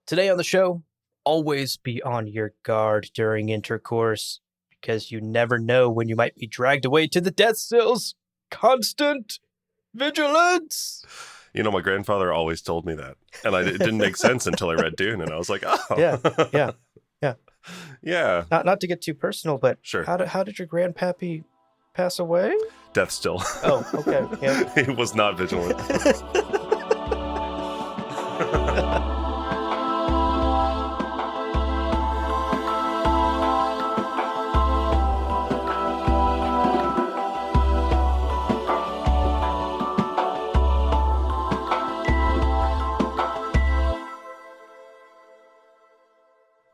Today on the show, always be on your guard during intercourse because you never know when you might be dragged away to the death cells. Constant vigilance. You know, my grandfather always told me that. And it didn't make sense until I read Dune, and I was like, oh. Yeah. Yeah. Not to get too personal, but Sure. How did your grandpappy pass away? Death still. Oh, okay. Yeah. He was not vigilant.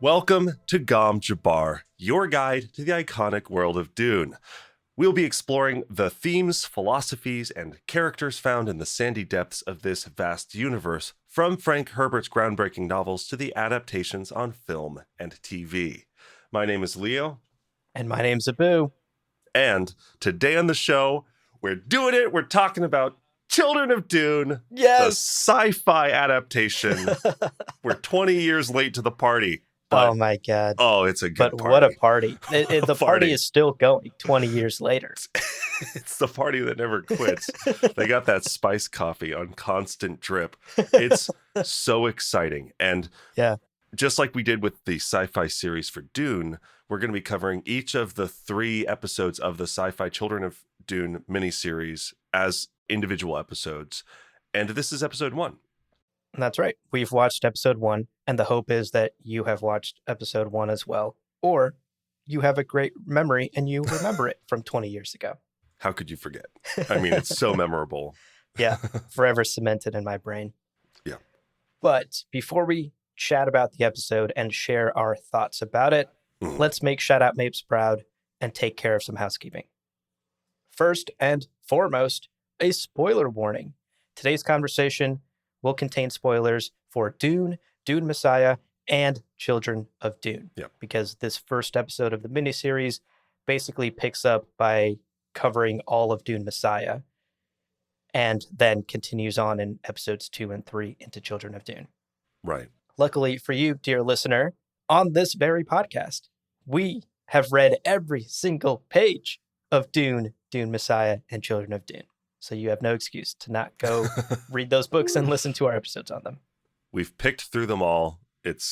Welcome to Gom Jabbar, your guide to the iconic world of Dune. We'll be exploring the themes, philosophies, and characters found in the sandy depths of this vast universe, from Frank Herbert's groundbreaking novels to the adaptations on film and TV. My name is Leo. And my name's Abu. And today on the show, we're doing it. We're talking about Children of Dune, Yes! the SyFy adaptation. We're 20 years late to the party. But, oh my God. Oh, it's a good party. What a party. The party is still going 20 years later. It's the party that never quits. They got that spice coffee on constant drip. It's so exciting. And yeah, just like we did with the SyFy series for Dune, we're going to be covering each of the 3 episodes of the SyFy Children of Dune miniseries as individual episodes. And this is episode 1. That's right. We've watched episode 1, and the hope is that you have watched episode 1 as well, or you have a great memory and you remember it from 20 years ago. How could you forget? I mean, it's so memorable. Yeah, forever cemented in my brain. Yeah. But before we chat about the episode and share our thoughts about it, let's make Shout Out Mapes proud and take care of some housekeeping. First and foremost, a spoiler warning. Today's conversation will contain spoilers for Dune, Dune Messiah, and Children of Dune. Yep. Because this first episode of the miniseries basically picks up by covering all of Dune Messiah and then continues on in episodes 2 and 3 into Children of Dune. Right. Luckily for you, dear listener, on this very podcast, we have read every single page of Dune, Dune Messiah, and Children of Dune. So you have no excuse to not go read those books and listen to our episodes on them. We've picked through them all. It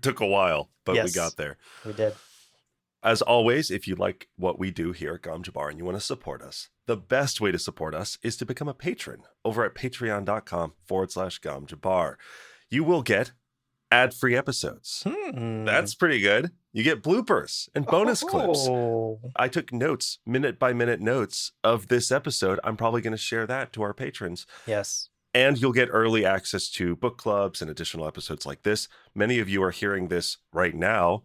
took a while, but yes, we got there. We did. As always, if you like what we do here at Gom Jabbar and you want to support us, the best way to support us is to become a patron over at patreon.com/Gom Jabbar. You will get ad-free episodes. That's pretty good. You get bloopers and bonus clips. I took notes, minute-by-minute notes of this episode. I'm probably going to share that to our patrons. Yes. And you'll get early access to book clubs and additional episodes like this. Many of you are hearing this right now.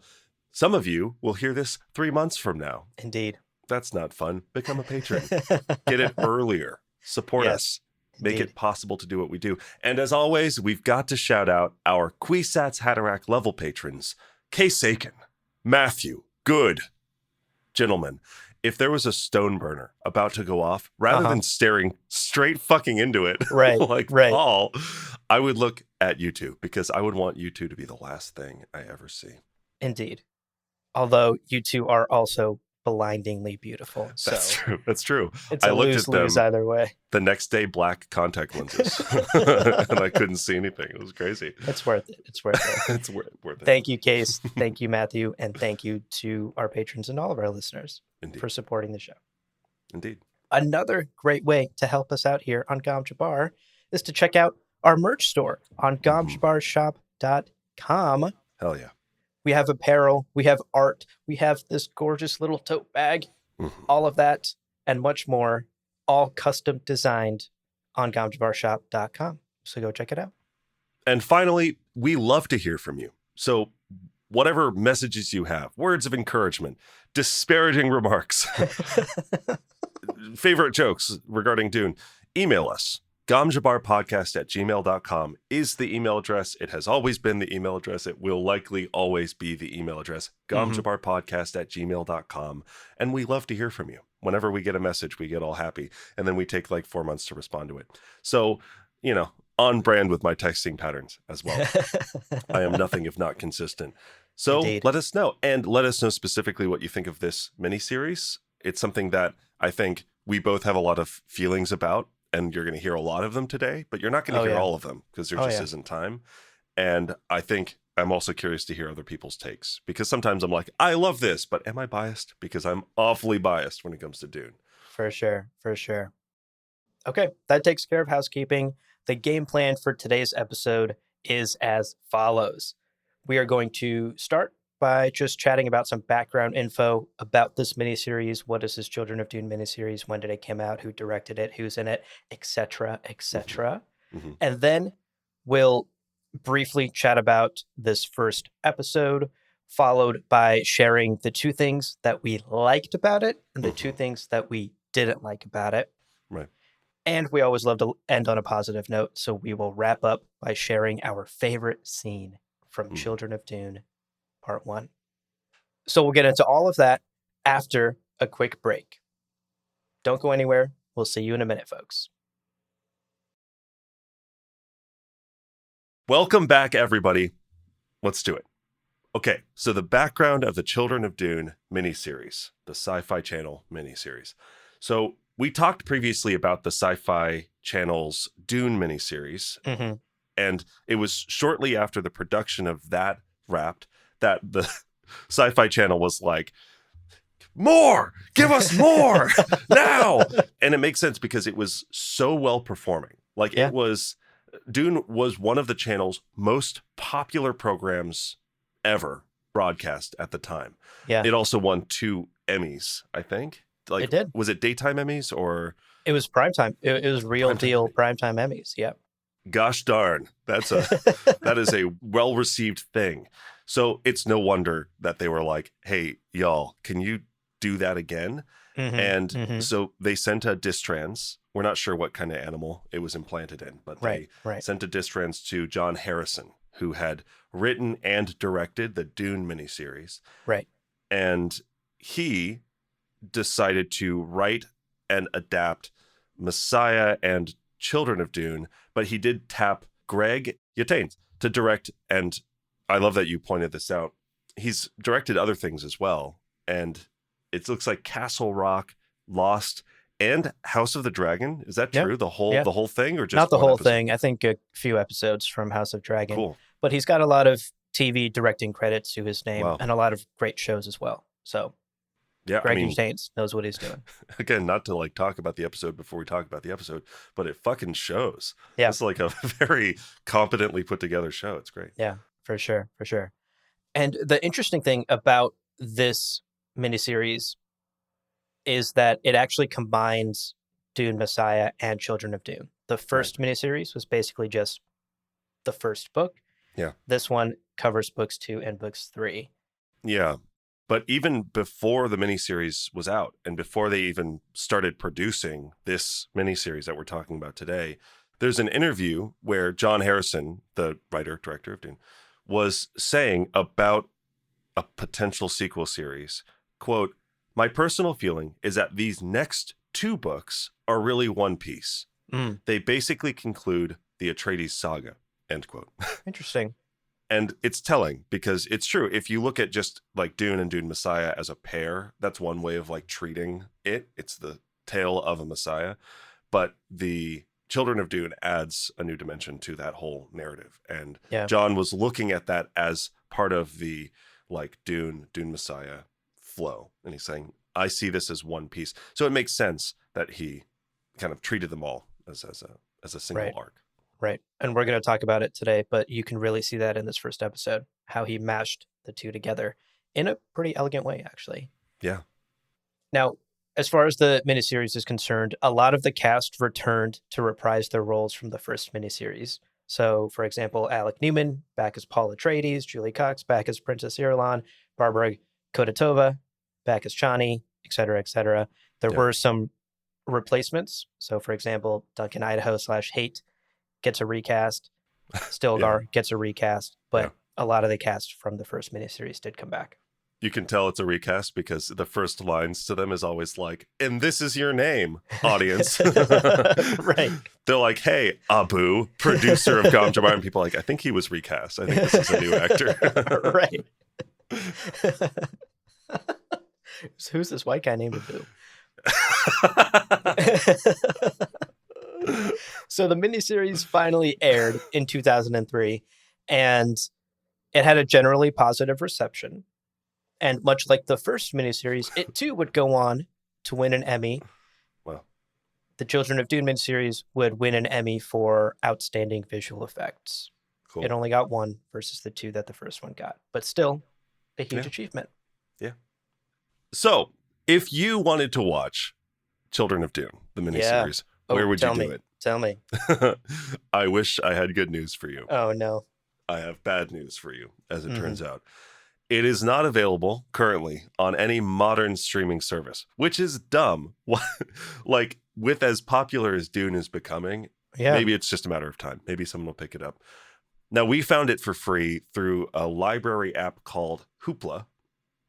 Some of you will hear this 3 months from now. Indeed. That's not fun. Become a patron. Get it earlier. Support us. Make it possible to do what we do. And as always, we've got to shout out our Kwisatz Haderach level patrons, Kay Sakin, Matthew, Good. Gentlemen, if there was a stone burner about to go off, rather than staring straight fucking into it, like Paul, I would look at you two, because I would want you two to be the last thing I ever see. Indeed. Although you two are also blindingly beautiful. So That's true. It's a lose either way. The next day, black contact lenses, and I couldn't see anything. It was crazy. It's worth it. It's worth it. It's worth it. Thank you, Case. Thank you, Matthew. And thank you to our patrons and all of our listeners for supporting the show. Indeed. Another great way to help us out here on Gom Jabbar is to check out our merch store on gomjabarshop.com. Hell yeah. We have apparel, we have art, we have this gorgeous little tote bag, all of that and much more, all custom designed on gomjabarshop.com. So go check it out. And finally, we love to hear from you. So whatever messages you have, words of encouragement, disparaging remarks, favorite jokes regarding Dune, email us. gomjabarpodcast@gmail.com is the email address. It has always been the email address. It will likely always be the email address. gomjabarpodcast@gmail.com. And we love to hear from you. Whenever we get a message, we get all happy. And then we take like 4 months to respond to it. So, you know, on brand with my texting patterns as well. I am nothing if not consistent. So Indeed. let us know. And let us know specifically what you think of this miniseries. It's something that I think we both have a lot of feelings about, and you're going to hear a lot of them today, but you're not going to hear all of them because there just isn't time. And I think I'm also curious to hear other people's takes, because sometimes I'm like, I love this, but am I biased? Because I'm awfully biased when it comes to Dune. For sure. Okay, that takes care of housekeeping. The game plan for today's episode is as follows. We are going to start by just chatting about some background info about this miniseries. What is this Children of Dune miniseries? When did it come out? Who directed it? Who's in it? Etc. Etc. Mm-hmm. And then we'll briefly chat about this first episode, followed by sharing the 2 things that we liked about it and the 2 things that we didn't like about it. Right. And we always love to end on a positive note, so we will wrap up by sharing our favorite scene from Children of Dune, Part 1. So we'll get into all of that after a quick break. Don't go anywhere. We'll see you in a minute, folks. Welcome back, everybody. Let's do it. Okay, so the background of the Children of Dune miniseries, the SyFy Channel miniseries. So we talked previously about the SyFy Channel's Dune miniseries, and it was shortly after the production of that wrapped that the SyFy Channel was like, more, give us more now. And it makes sense because it was so well performing. Like it was, Dune was one of the channel's most popular programs ever broadcast at the time. Yeah. It also won 2 Emmys, I think. Like, it did. Was it daytime Emmys or? It was primetime. It was real deal primetime Emmys. Yeah. Gosh darn. That is a well-received thing. So it's no wonder that they were like, hey, y'all, can you do that again? So they sent a distrans. We're not sure what kind of animal it was implanted in, but they sent a distrans to John Harrison, who had written and directed the Dune miniseries. Right. And he decided to write and adapt Messiah and Children of Dune, but he did tap Greg Yataines to direct, and I love that you pointed this out. He's directed other things as well, and it looks like Castle Rock, Lost, and House of the Dragon. Is that true? The whole thing, or just not the whole episode? thing? I think a few episodes from House of Dragon. Cool. But he's got a lot of TV directing credits to his name and a lot of great shows as well. So yeah, Greg Yataines knows what he's doing. Again, not to like talk about the episode before we talk about the episode, but it fucking shows. Yeah. It's like a very competently put together show. It's great. Yeah, for sure. And the interesting thing about this miniseries is that it actually combines Dune Messiah and Children of Dune. The first miniseries was basically just the first book. Yeah. This one covers books 2 and books 3. Yeah. But even before the miniseries was out and before they even started producing this miniseries that we're talking about today, there's an interview where John Harrison, the writer, director of Dune, was saying about a potential sequel series, quote, "My personal feeling is that these next 2 books are really one piece. They basically conclude the Atreides saga," end quote. Interesting. And it's telling because it's true. If you look at just like Dune and Dune Messiah as a pair, that's one way of like treating it. It's the tale of a Messiah. But the Children of Dune adds a new dimension to that whole narrative. And John was looking at that as part of the like Dune Messiah flow. And he's saying, I see this as one piece. So it makes sense that he kind of treated them all as a single arc. Right. And we're going to talk about it today, but you can really see that in this first episode, how he mashed the 2 together in a pretty elegant way, actually. Yeah. Now, as far as the miniseries is concerned, a lot of the cast returned to reprise their roles from the first miniseries. So, for example, Alec Newman back as Paul Atreides, Julie Cox back as Princess Irulan, Barbara Kodatova back as Chani, etc., etc. There were some replacements. So, for example, Duncan Idaho / Hate gets a recast. Stilgar gets a recast, but a lot of the cast from the first miniseries did come back. You can tell it's a recast because the first lines to them is always like, "And this is your name, audience." Right. They're like, "Hey, Abu, producer of Gom Jabbar," and people are like, "I think he was recast. I think this is a new actor." Right. Who's this white guy named Abu? So the miniseries finally aired in 2003, and it had a generally positive reception. And much like the first miniseries, it too would go on to win an Emmy. Wow. The Children of Dune miniseries would win an Emmy for outstanding visual effects. Cool. It only got one versus the two that the first one got, but still a huge achievement. Yeah. So if you wanted to watch Children of Dune, the miniseries, where would you do it? Tell me. I wish I had good news for you. Oh, no. I have bad news for you, as it turns out. It is not available currently on any modern streaming service, which is dumb. Like, with as popular as Dune is becoming, maybe it's just a matter of time. Maybe someone will pick it up. Now, we found it for free through a library app called Hoopla.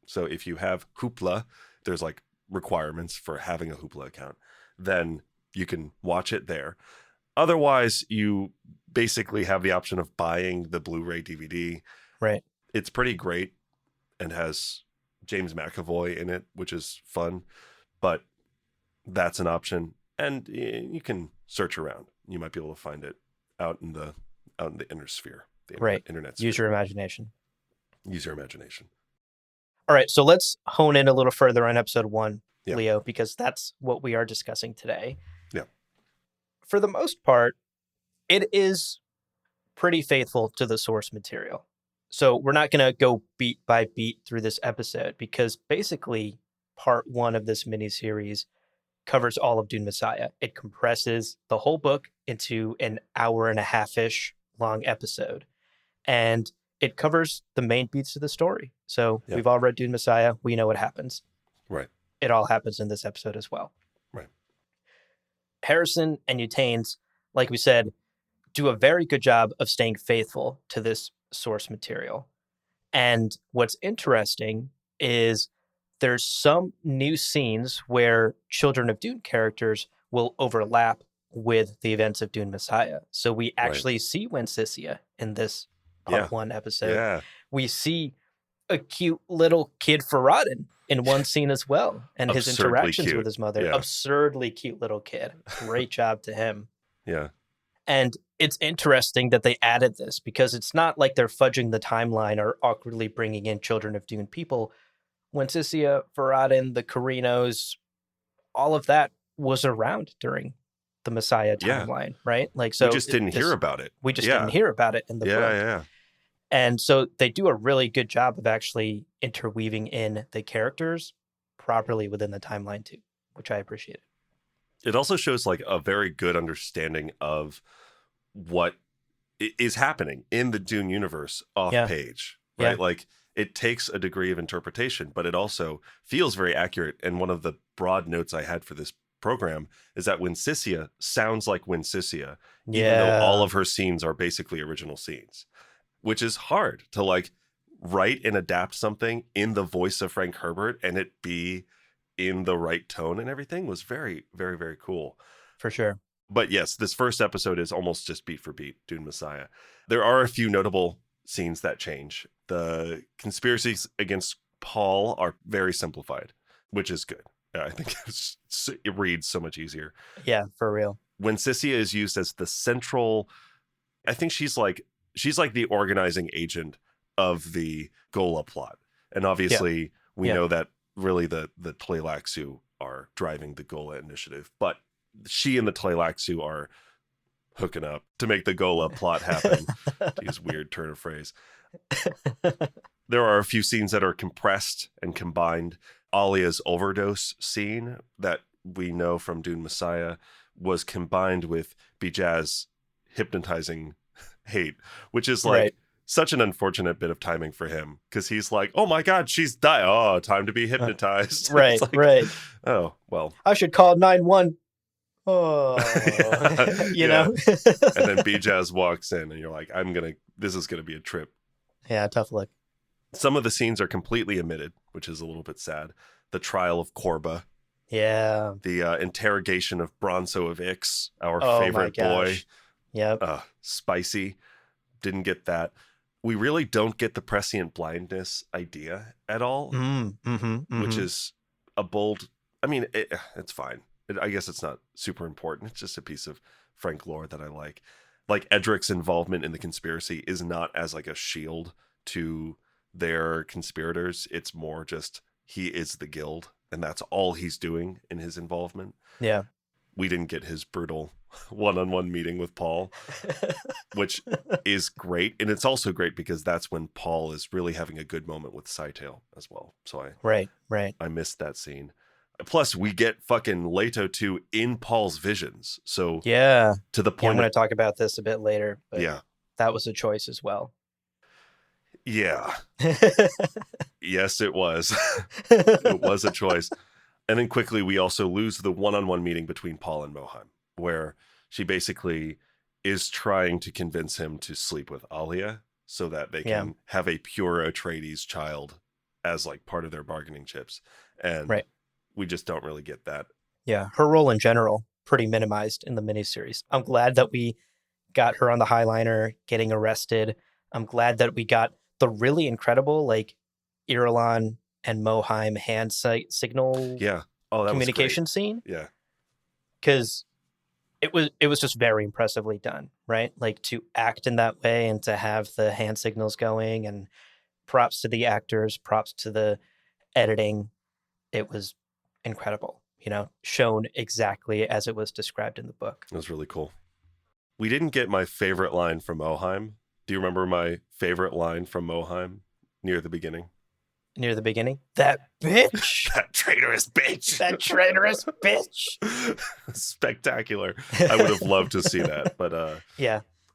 So if you have Hoopla, there's like requirements for having a Hoopla account. Then you can watch it there. Otherwise, you basically have the option of buying the Blu-ray DVD. Right. It's pretty great and has James McAvoy in it, which is fun. But that's an option. And you can search around. You might be able to find it out in the inner sphere. The internet sphere. Use your imagination. Use your imagination. All right, so let's hone in a little further on episode 1, Leo, because that's what we are discussing today. Yeah. For the most part, it is pretty faithful to the source material. So we're not going to go beat by beat through this episode because basically part 1 of this miniseries covers all of Dune Messiah. It compresses the whole book into an hour and a half-ish long episode. And it covers the main beats of the story. So we've all read Dune Messiah. We know what happens. Right. It all happens in this episode as well. Right. Harrison and Utanes, like we said, do a very good job of staying faithful to this source material. And what's interesting is there's some new scenes where Children of Dune characters will overlap with the events of Dune Messiah. So we actually see Winsisia in this part 1 episode. Yeah. We see a cute little kid Faradin in one scene as well. And his interactions with his mother. Yeah. Absurdly cute little kid. Great job to him. Yeah. And it's interesting that they added this because it's not like they're fudging the timeline or awkwardly bringing in Children of Dune people. Winsisia, Faradin, the Carinos, all of that was around during the Messiah timeline, right? Like, so we just didn't hear about it. We just didn't hear about it in the book. Yeah. And so they do a really good job of actually interweaving in the characters properly within the timeline too, which I appreciate. It also shows like a very good understanding of what is happening in the Dune universe off page, right? Like it takes a degree of interpretation, but it also feels very accurate. And one of the broad notes I had for this program is that Winsisia sounds like Winsisia, even though all of her scenes are basically original scenes, which is hard to like write and adapt something in the voice of Frank Herbert and it be in the right tone and everything was very, very, very cool. For sure. But yes, this first episode is almost just beat for beat Dune Messiah. There are a few notable scenes that change. The conspiracies against Paul are very simplified, which is good. I think it reads so much easier. Yeah, for real. Winsisia is used as the central, I think she's like the organizing agent of the Gola plot. And obviously we know that really the Tleilaxu are driving the Gola initiative, but she and the Tleilaxu are hooking up to make the Gola plot happen. To use weird turn of phrase. There are a few scenes that are compressed and combined. Alia's overdose scene that we know from Dune Messiah was combined with Bijaz's hypnotizing hate, which is like such an unfortunate bit of timing for him because he's like, oh my God, she's died. Oh, time to be hypnotized. Right. Oh, well. I should call 911. Oh, you know? And then Bijaz walks in and you're like, this is going to be a trip. Yeah, tough look. Some of the scenes are completely omitted which is a little bit sad. The trial of Korba. Yeah. The interrogation of Bronzo of Ix, our Oh my favorite boy. gosh. Yep. Spicy. Didn't get that. We really don't get the prescient blindness idea at all, which is a bold... I mean, it's fine. I guess it's not super important. It's just a piece of Frank lore that I like. Like, Edric's involvement in the conspiracy is not as like a shield to their conspirators. It's more just he is the guild, and that's all he's doing in his involvement. Yeah. We didn't get his brutal one-on-one meeting with Paul, which is great. And it's also great because that's when Paul is really having a good moment with Scytale as well. So Right. I missed that scene. Plus, we get fucking Leto 2 in Paul's visions. So yeah, to the point I'm going to talk about this a bit later. But yeah, that was a choice as well. Yeah. Yes, it was. It was a choice. And then quickly, we also lose the one-on-one meeting between Paul and Moheim, where she basically is trying to convince him to sleep with Alia so that they can have a pure Atreides child as like part of their bargaining chips. And we just don't really get that. Yeah, her role in general, pretty minimized in the miniseries. I'm glad that we got her on the Highliner getting arrested. I'm glad that we got the really incredible, like, Irulan and Moheim hand signal communication scene. Yeah. Because it was just very impressively done, right? Like, to act in that way and to have the hand signals going, and props to the actors, props to the editing. It was incredible, shown exactly as it was described in the book. It was really cool. We didn't get my favorite line from Moheim. Do you remember my favorite line from Moheim near the beginning? Near the beginning? That bitch! That traitorous bitch! That traitorous bitch! Spectacular. I would have loved to see that, but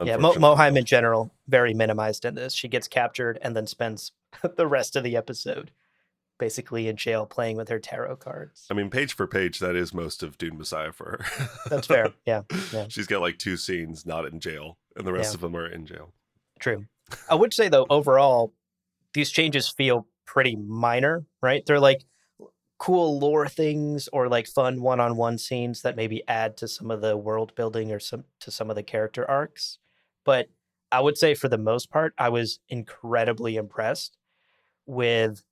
Moheim in general, very minimized in this. She gets captured and then spends the rest of the episode basically in jail playing with her tarot cards. I mean, page for page, that is most of Dune Messiah for her. That's fair. Yeah. She's got like 2 scenes not in jail, and the rest of them are in jail. True. I would say, though, overall, these changes feel pretty minor, right? They're like cool lore things or like fun one-on-one scenes that maybe add to some of the world building or to some of the character arcs. But I would say for the most part, I was incredibly impressed with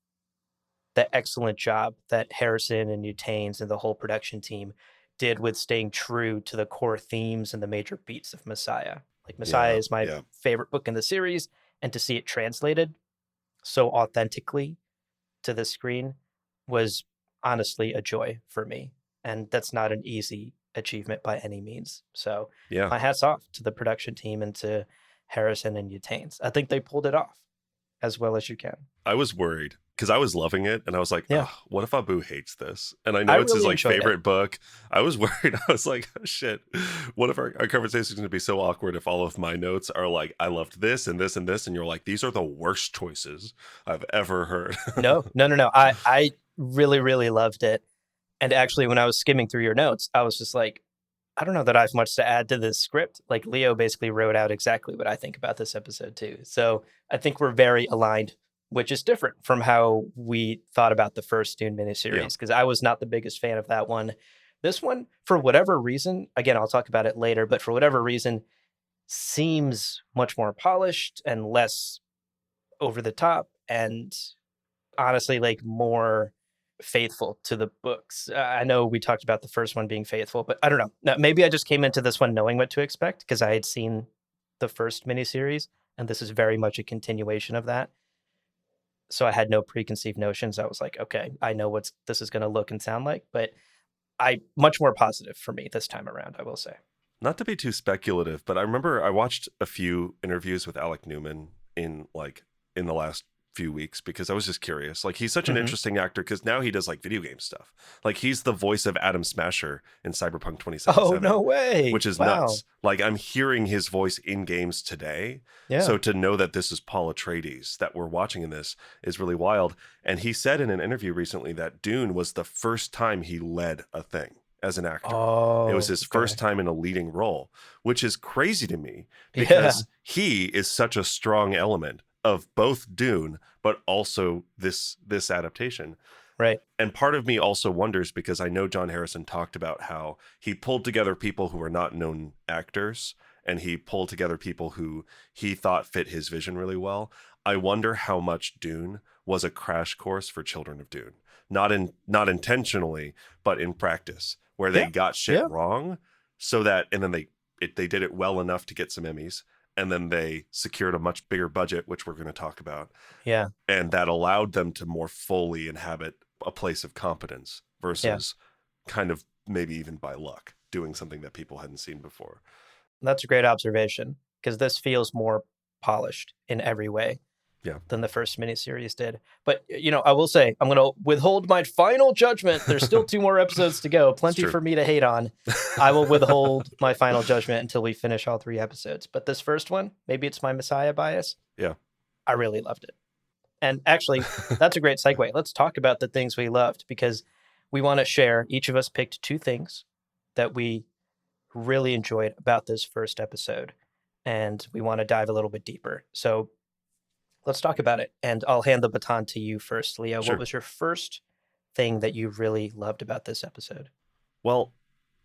the excellent job that Harrison and Utanes and the whole production team did with staying true to the core themes and the major beats of Messiah. Like, Messiah is my favorite book in the series, and to see it translated so authentically to the screen was honestly a joy for me. And that's not an easy achievement by any means. So my hat's off to the production team and to Harrison and Utanes. I think they pulled it off as well as you can. I was worried because I was loving it, and I was like, what if Abu hates this? And I know it's really his like favorite book. I was worried. I was like, oh, shit, what if our conversation is going to be so awkward if all of my notes are like, I loved this and this and this, and you're like, these are the worst choices I've ever heard. No. I really, really loved it. And actually, when I was skimming through your notes, I was just like, I don't know that I have much to add to this script. Like, Leo basically wrote out exactly what I think about this episode too. So I think we're very aligned, which is different from how we thought about the first Dune miniseries, because I was not the biggest fan of that one. This one, for whatever reason, again, I'll talk about it later, but for whatever reason, seems much more polished and less over the top, and honestly, like, more faithful to the books. I know we talked about the first one being faithful, but I don't know. Now, maybe I just came into this one knowing what to expect because I had seen the first miniseries, and this is very much a continuation of that. So I had no preconceived notions. I was like, okay, I know what this is going to look and sound like, but much more positive for me this time around, I will say. Not to be too speculative, but I remember I watched a few interviews with Alec Newman in the last few weeks because I was just curious. Like, he's such an interesting actor because now he does like video game stuff. Like, he's the voice of Adam Smasher in Cyberpunk 2077. Oh, no way. Which is nuts. Like, I'm hearing his voice in games today. Yeah. So to know that this is Paul Atreides that we're watching in this is really wild. And he said in an interview recently that Dune was the first time he led a thing as an actor. It was his first time in a leading role, which is crazy to me because he is such a strong element of both Dune, but also this adaptation. Right. And part of me also wonders, because I know John Harrison talked about how he pulled together people who were not known actors, and he pulled together people who he thought fit his vision really well. I wonder how much Dune was a crash course for Children of Dune. Not intentionally, but in practice, where they got shit wrong, so that, and then they did it well enough to get some Emmys, and then they secured a much bigger budget, which we're going to talk about. Yeah. And that allowed them to more fully inhabit a place of competence versus kind of maybe even by luck doing something that people hadn't seen before. That's a great observation, because this feels more polished in every way than the first miniseries did. But, I will say, I'm going to withhold my final judgment. There's still 2 more episodes to go. Plenty for me to hate on. I will withhold my final judgment until we finish all 3 episodes. But this first one, maybe it's my Messiah bias. Yeah. I really loved it. And actually, that's a great segue. Let's talk about the things we loved, because we want to share. Each of us picked 2 things that we really enjoyed about this first episode, and we want to dive a little bit deeper. So let's talk about it. And I'll hand the baton to you first, Leo. Sure. What was your first thing that you really loved about this episode? Well,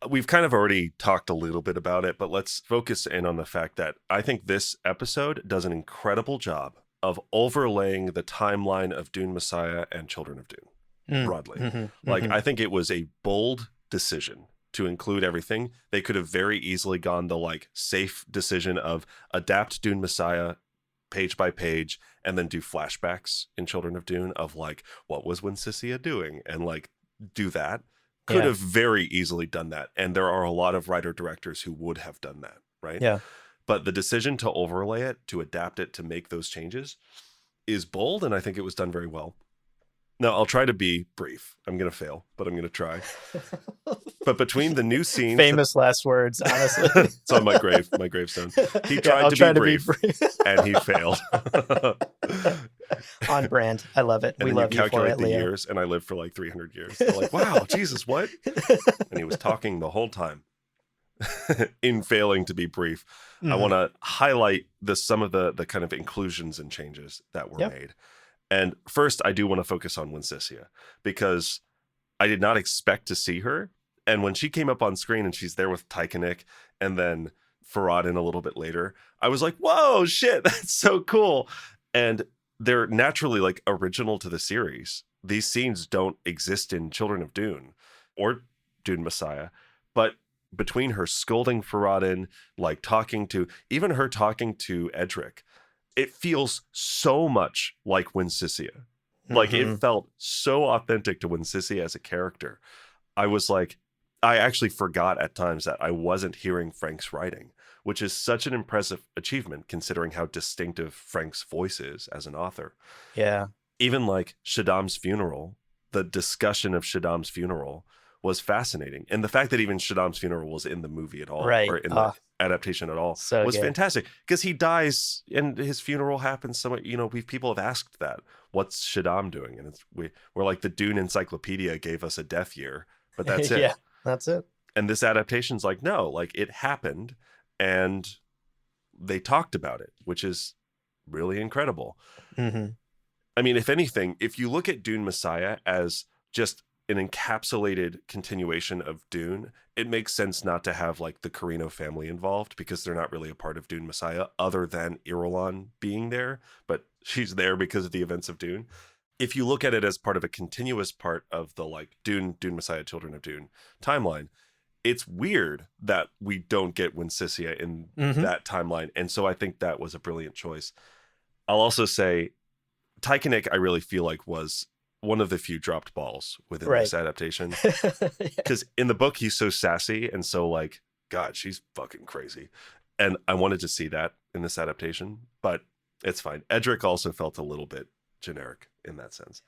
we've kind of already talked a little bit about it, but let's focus in on the fact that I think this episode does an incredible job of overlaying the timeline of Dune Messiah and Children of Dune broadly. I think it was a bold decision to include everything. They could have very easily gone the safe decision of adapt Dune Messiah page by page and then do flashbacks in Children of Dune of what was Winsissia doing, and do that. Could have very easily done that. And there are a lot of writer directors who would have done that, right? Yeah. But the decision to overlay it, to adapt it, to make those changes is bold, and I think it was done very well. Now, I'll try to be brief. I'm going to fail, but I'm going to try. But between the new scenes... Famous last words, honestly. It's on my gravestone. He tried to be brief, and he failed. On brand. I love it. And we love you for it, calculate the Leo. years, and I lived for 300 years. They're wow, Jesus, what? And he was talking the whole time. In failing to be brief, I want to highlight some of the kind of inclusions and changes that were made. And first, I do want to focus on Winsissia, because I did not expect to see her. And when she came up on screen and she's there with Tykanik and then Faradin a little bit later, I was like, whoa, shit, that's so cool. And they're naturally original to the series. These scenes don't exist in Children of Dune or Dune Messiah, but between her scolding Faradin, talking to Edric, it feels so much like Winsissia. It felt so authentic to Winsissia as a character. I actually forgot at times that I wasn't hearing Frank's writing, which is such an impressive achievement considering how distinctive Frank's voice is as an author. Yeah. Even Shaddam's funeral, the discussion of Shaddam's funeral was fascinating. And the fact that even Shaddam's funeral was in the movie at all, or in the adaptation at all, was fantastic. Because he dies and his funeral happens somewhere. People have asked that. What's Shaddam doing? And we're the Dune Encyclopedia gave us a death year, but that's it. Yeah, that's it. And this adaptation's no, it happened and they talked about it, which is really incredible. I mean, if anything, if you look at Dune Messiah as just an encapsulated continuation of Dune, it makes sense not to have the Carino family involved, because they're not really a part of Dune Messiah other than Irulan being there, but she's there because of the events of Dune. If you look at it as part of a continuous part of the Dune Messiah, Children of Dune timeline, it's weird that we don't get Winsissia in that timeline. And so I think that was a brilliant choice. I'll also say Tykanik, I really feel was one of the few dropped balls within this adaptation, because in the book he's so sassy and so God, she's fucking crazy, and I wanted to see that in this adaptation, but it's fine. Edric also felt a little bit generic in that sense.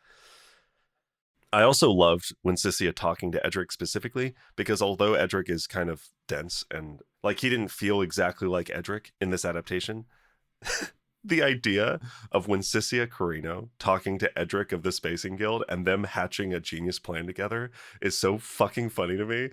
I also loved Winsissia talking to Edric specifically, because although Edric is kind of dense and he didn't feel exactly like Edric in this adaptation, the idea of when Sissia Carino talking to Edric of the Spacing Guild and them hatching a genius plan together is so fucking funny to me.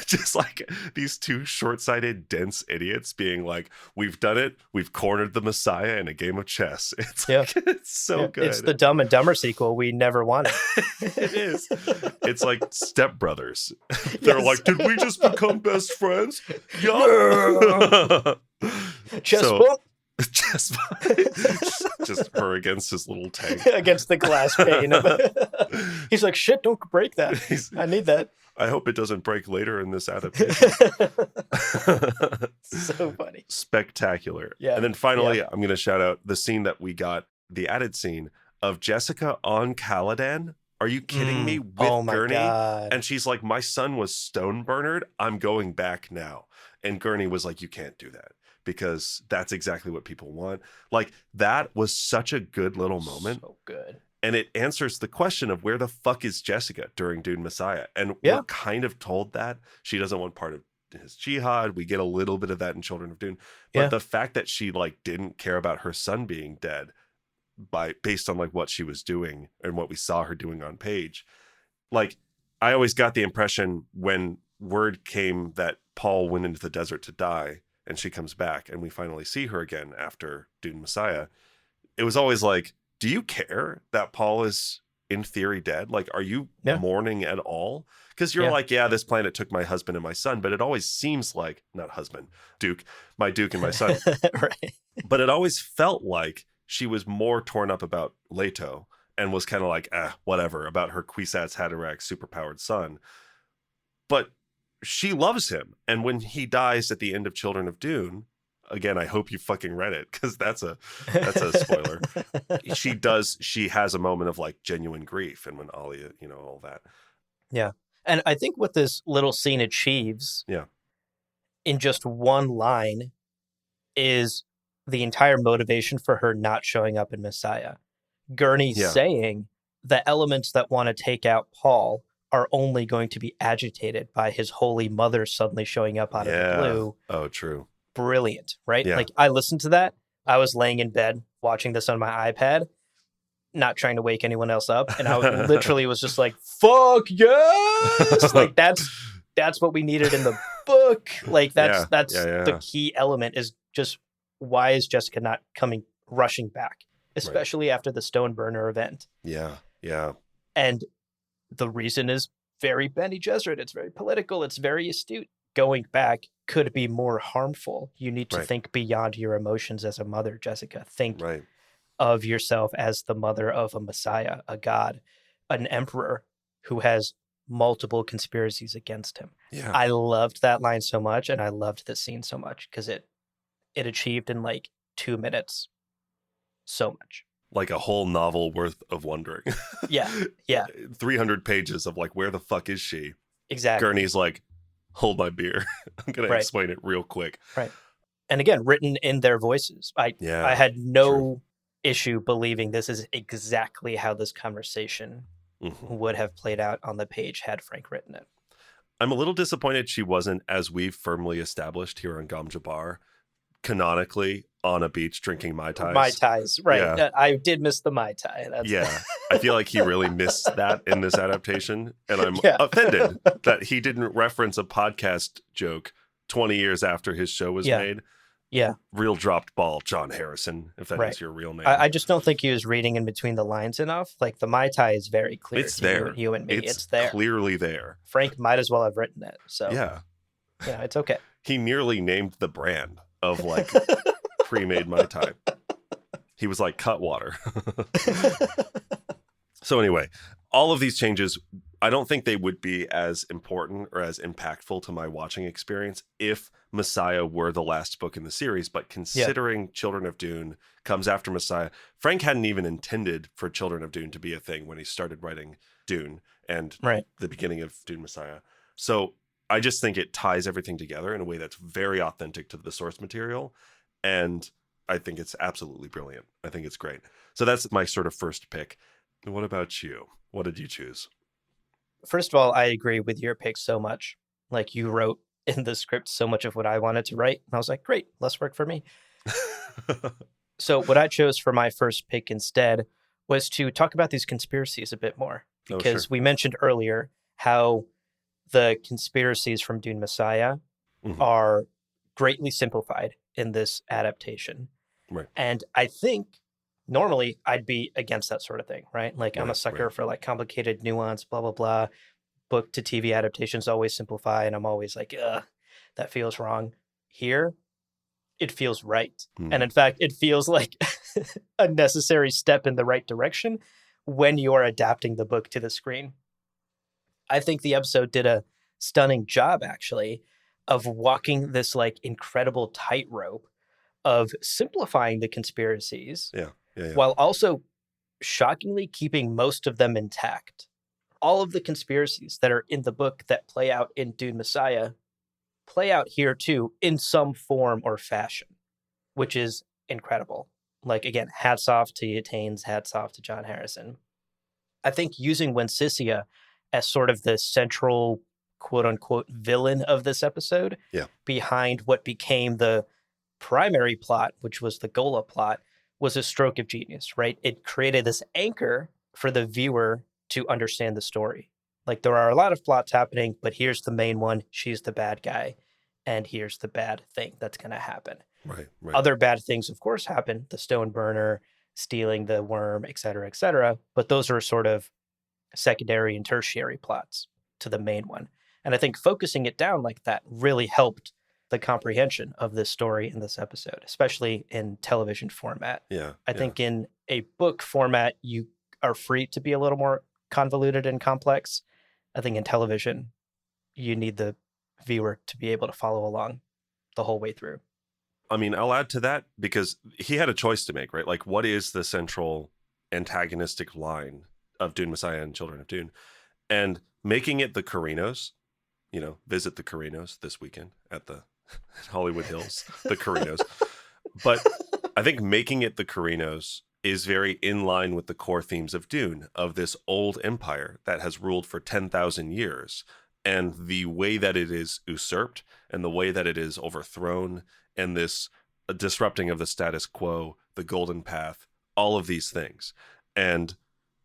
Just like these two short-sighted, dense idiots being like, we've done it. We've cornered the Messiah in a game of chess. It's like, it's so good. It's the Dumb and Dumber sequel we never wanted. It is. It's like Step Brothers. They're like, did we just become best friends? Yeah. Just her against his little tank. Against the glass pane. He's like, shit, don't break that. I need that. I hope it doesn't break later in this adaptation. So funny. Spectacular. Yeah. And then finally, I'm going to shout out the scene that we got, the added scene of Jessica on Caladan. Are you kidding me? With Gurney. God. And she's like, my son was stone burnered. I'm going back now. And Gurney was like, you can't do that. Because that's exactly what people want. Like, that was such a good little moment. So good. And it answers the question of where the fuck is Jessica during Dune Messiah? And we're kind of told that she doesn't want part of his jihad. We get a little bit of that in Children of Dune. But the fact that she like didn't care about her son being dead based on like what she was doing and what we saw her doing on page. Like, I always got the impression when word came that Paul went into the desert to die, and she comes back and we finally see her again after Dune Messiah, it was always like, do you care that Paul is in theory dead? Like, are you mourning at all? Because you're like, this planet took my husband and my son, but it always seems like, not husband, Duke, my Duke and my son. Right. But it always felt like she was more torn up about Leto and was kind of like, whatever, about her Kwisatz Haderach superpowered son. But she loves him. And when he dies at the end of Children of Dune, again, I hope you fucking read it because that's a spoiler. She has a moment of like genuine grief. And when Alia, all that. Yeah. And I think what this little scene achieves in just one line is the entire motivation for her not showing up in Messiah. Gurney saying the elements that want to take out Paul are only going to be agitated by his holy mother suddenly showing up out of the blue. Oh, true. Brilliant, right? Yeah. Like, I listened to that. I was laying in bed watching this on my iPad, not trying to wake anyone else up. And I literally was just like, fuck yes! Like, that's what we needed in the book. Like, that's the key element is just, why is Jessica not rushing back? Especially after the Stone Burner event. Yeah, yeah. And the reason is very Bene Gesserit. It's very political. It's very astute. Going back could be more harmful. You need to think beyond your emotions as a mother, Jessica. Think of yourself as the mother of a Messiah, a god, an emperor who has multiple conspiracies against him. Yeah. I loved that line so much, and I loved this scene so much because it achieved in like 2 minutes so much. Like a whole novel worth of wondering. Yeah. 300 pages of like, where the fuck is she? Exactly. Gurney's like, hold my beer. I'm going to explain it real quick. Right. And again, written in their voices. I had no issue believing this is exactly how this conversation would have played out on the page had Frank written it. I'm a little disappointed she wasn't, as we've firmly established here on Gom Jabbar, canonically on a beach drinking Mai Tais. Mai Tais, right. Yeah. I did miss the Mai Tai. I feel like he really missed that in this adaptation. And I'm offended that he didn't reference a podcast joke 20 years after his show was made. Yeah. Real dropped ball, John Harrison, if that is your real name. I just don't think he was reading in between the lines enough. Like, the Mai Tai is very clear. It's there. You and me. It's there. Clearly there. Frank might as well have written it. So yeah, it's okay. He nearly named the brand of like pre-made Mai Tai. He was like Cutwater. So anyway, all of these changes, I don't think they would be as important or as impactful to my watching experience if Messiah were the last book in the series. But considering Children of Dune comes after Messiah, Frank hadn't even intended for Children of Dune to be a thing when he started writing Dune and the beginning of Dune Messiah. So I just think it ties everything together in a way that's very authentic to the source material. And I think it's absolutely brilliant. I think it's great. So that's my sort of first pick. What about you? What did you choose? First of all, I agree with your pick so much. Like, you wrote in the script so much of what I wanted to write. And I was like, great, less work for me. So what I chose for my first pick instead was to talk about these conspiracies a bit more, Oh, because sure. we mentioned earlier how the conspiracies from Dune Messiah Mhm. are greatly simplified in this adaptation. Right. And I think normally I'd be against that sort of thing, right? Like I'm a Right. sucker Right. for like complicated nuance, blah, blah, blah. Book to TV adaptations always simplify, and I'm always like, ugh, that feels wrong. Here, it feels right. And Mm. in fact, it feels like a necessary step in the right direction when you're adapting the book to the screen. I think the episode did a stunning job, actually, of walking this like incredible tightrope of simplifying the conspiracies Yeah. Yeah. Yeah. while also shockingly keeping most of them intact. All of the conspiracies that are in the book that play out in Dune Messiah play out here too in some form or fashion, which is incredible. Like, again, hats off to Yatanes, hats off to John Harrison. I think using Wensicia as sort of the central quote unquote villain of this episode Yeah. behind what became the primary plot, which was the Gola plot, was a stroke of genius, right? It created this anchor for the viewer to understand the story. Like, there are a lot of plots happening, but here's the main one. She's the bad guy. And here's the bad thing that's going to happen. Right. Right. Other bad things, of course, happen. The stone burner, stealing the worm, et cetera, et cetera. But those are sort of secondary and tertiary plots to the main one. And I think focusing it down like that really helped the comprehension of this story in this episode, especially in television format. Yeah. I think in a book format, you are free to be a little more convoluted and complex. I think in television, you need the viewer to be able to follow along the whole way through. I mean, I'll add to that because he had a choice to make, right? Like, what is the central antagonistic line of Dune Messiah and Children of Dune? And making it the Carinos, visit the Carinos this weekend at the Hollywood Hills, the Carinos. But I think making it the Carinos is very in line with the core themes of Dune, of this old empire that has ruled for 10,000 years. And the way that it is usurped and the way that it is overthrown and this disrupting of the status quo, the golden path, all of these things. And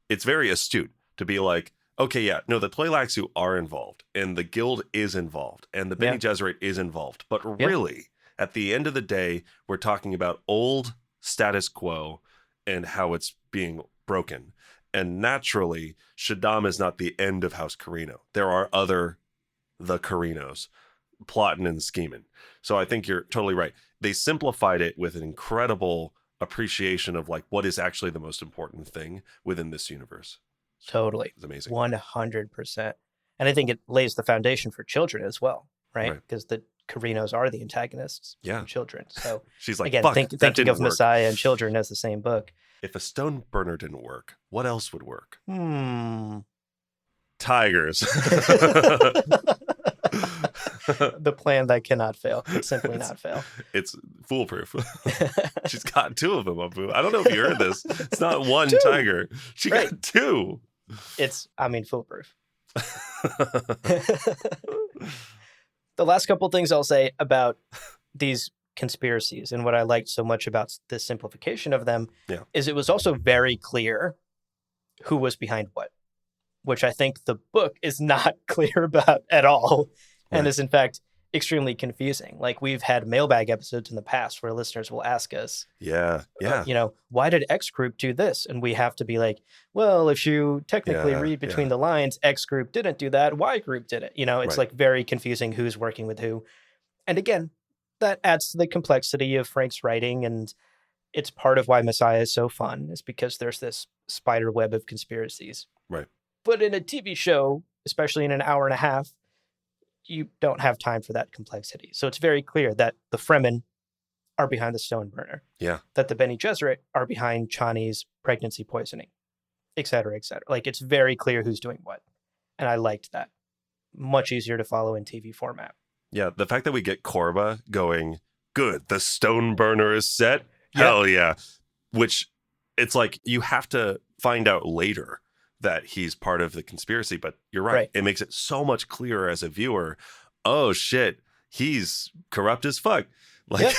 it's very astute to be like, okay, yeah, no, the Tleilaxu are involved and the guild is involved and the Bene Gesserit is involved. But really, at the end of the day, we're talking about old status quo and how it's being broken. And naturally, Shaddam is not the end of House Carino. There are the Carinos plotting and scheming. So I think you're totally right. They simplified it with an incredible appreciation of like what is actually the most important thing within this universe. Totally. It's amazing. 100%. And I think it lays the foundation for children as well, right? Because the Carinos are the antagonists for children. So she's like, again, fuck, thinking of Messiah and children as the same book. If a stone burner didn't work, what else would work? Tigers. The plan that cannot fail. It's simply not fail. It's foolproof. She's got two of them. I don't know if you heard this. It's not one tiger. She got two. It's, foolproof. The last couple things I'll say about these conspiracies and what I liked so much about the simplification of them is it was also very clear who was behind what, which I think the book is not clear about at all and is in fact extremely confusing. Like, we've had mailbag episodes in the past where listeners will ask us, why did X group do this? And we have to be like, well, if you technically read between the lines, X group didn't do that, Y group did it. It's like very confusing who's working with who. And again, that adds to the complexity of Frank's writing, and it's part of why Messiah is so fun, is because there's this spider web of conspiracies. Right. But in a TV show, especially in an hour and a half, you don't have time for that complexity. So it's very clear that the Fremen are behind the stone burner. Yeah. That the Bene Gesserit are behind Chani's pregnancy poisoning, et cetera, et cetera. Like, it's very clear who's doing what. And I liked that. Much easier to follow in TV format. Yeah, the fact that we get Korba going, good, the stone burner is set. Hell yeah. Which it's like you have to find out later that he's part of the conspiracy, but you're right. It makes it so much clearer as a viewer. Oh shit, he's corrupt as fuck. Like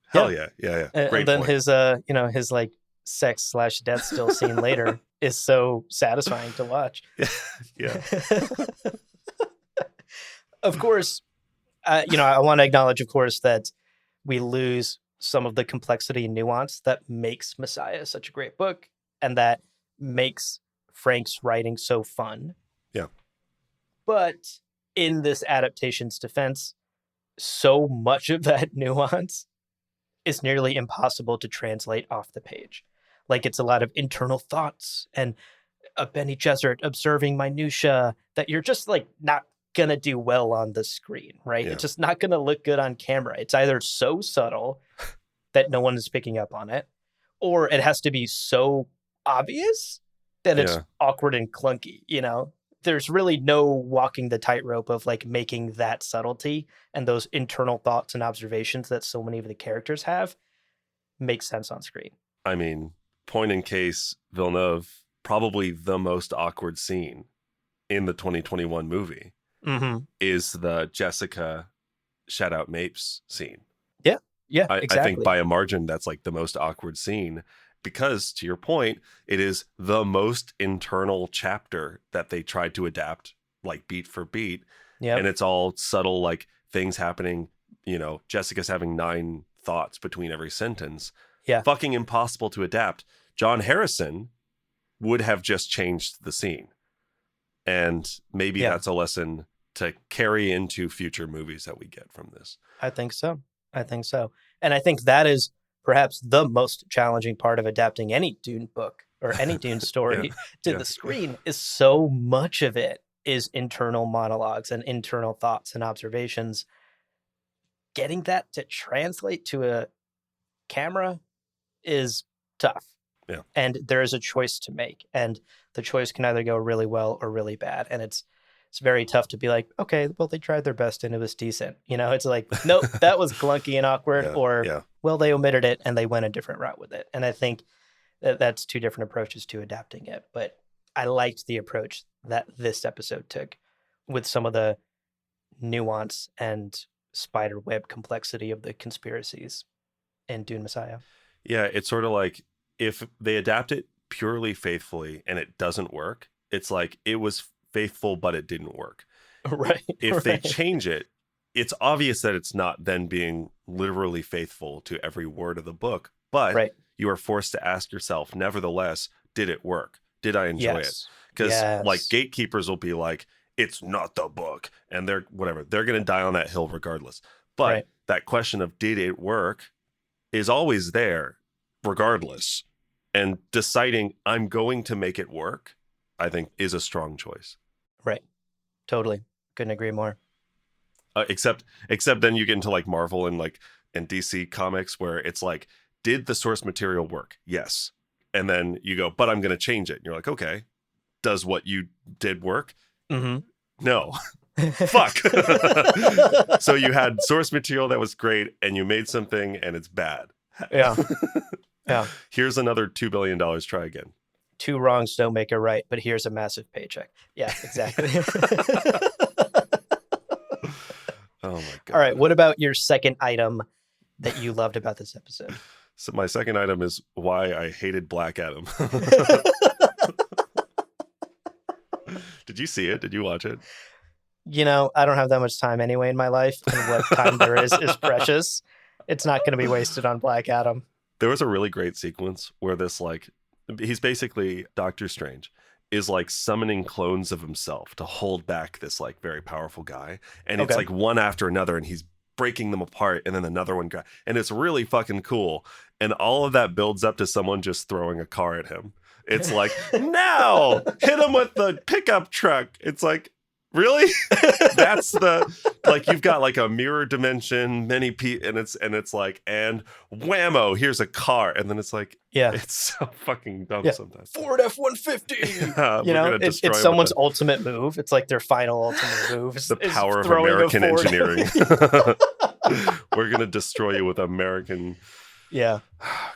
Hell yeah. Great And then point. his like sex/death still scene later is so satisfying to watch. Yeah. Of course, I want to acknowledge, of course, that we lose some of the complexity and nuance that makes Messiah such a great book, and that makes Frank's writing so fun. Yeah. But in this adaptation's defense, so much of that nuance is nearly impossible to translate off the page. Like, it's a lot of internal thoughts and a Benny Gesserit observing minutia that you're just like not gonna do well on the screen, right? Yeah. It's just not gonna look good on camera. It's either so subtle that no one is picking up on it, or it has to be so obvious that it's awkward and clunky, There's really no walking the tightrope of like making that subtlety and those internal thoughts and observations that so many of the characters have make sense on screen. I mean, point in case, Villeneuve, probably the most awkward scene in the 2021 movie is the Jessica shout out Mapes scene. Yeah, exactly. I think by a margin, that's like the most awkward scene because, to your point, it is the most internal chapter that they tried to adapt, like beat for beat. Yeah. And it's all subtle, like things happening. Jessica's having 9 thoughts between every sentence. Yeah. Fucking impossible to adapt. John Harrison would have just changed the scene. And maybe that's a lesson to carry into future movies that we get from this. I think so. And I think that is perhaps the most challenging part of adapting any Dune book or any Dune story to the screen is so much of it is internal monologues and internal thoughts and observations. Getting that to translate to a camera is tough. Yeah. And there is a choice to make. And the choice can either go really well or really bad. And it's very tough to be like, okay, well, they tried their best and it was decent. It's like, nope, that was clunky and awkward, well, they omitted it and they went a different route with it. And I think that's 2 different approaches to adapting it. But I liked the approach that this episode took with some of the nuance and spider web complexity of the conspiracies in Dune Messiah. Yeah, it's sort of like if they adapt it purely faithfully and it doesn't work, it's like it was faithful, but it didn't work. Right. If they change it, it's obvious that it's not then being literally faithful to every word of the book, but you are forced to ask yourself, nevertheless, did it work? Did I enjoy it? Because like gatekeepers will be like, it's not the book. And they're going to die on that hill regardless. But that question of did it work is always there regardless. And deciding I'm going to make it work, I think is a strong choice. Right. Totally. Couldn't agree more. Except then you get into like Marvel and DC comics where it's like, did the source material work? Yes. And then you go, but I'm going to change it. And you're like, okay, does what you did work? No. Fuck. So you had source material that was great and you made something and it's bad. Yeah. Here's another $2 billion. Try again. 2 wrongs don't make a right, but here's a massive paycheck. Yeah, exactly. Oh my God. All right. What about your second item that you loved about this episode? So my second item is why I hated Black Adam. Did you see it? Did you watch it? I don't have that much time anyway in my life, and what time there is precious. It's not going to be wasted on Black Adam. There was a really great sequence where this he's basically Doctor Strange is summoning clones of himself to hold back this very powerful guy. And it's one after another and he's breaking them apart and then another one. And it's really fucking cool. And all of that builds up to someone just throwing a car at him. It's like, now hit him with the pickup truck. It's like, really? That's you've got a mirror dimension, and it's like, and whammo, here's a car. And then it's like, it's so fucking dumb sometimes. Ford F-150. It's someone's ultimate move. It's like their final ultimate move. The power of American engineering. We're going to destroy you with American. Yeah.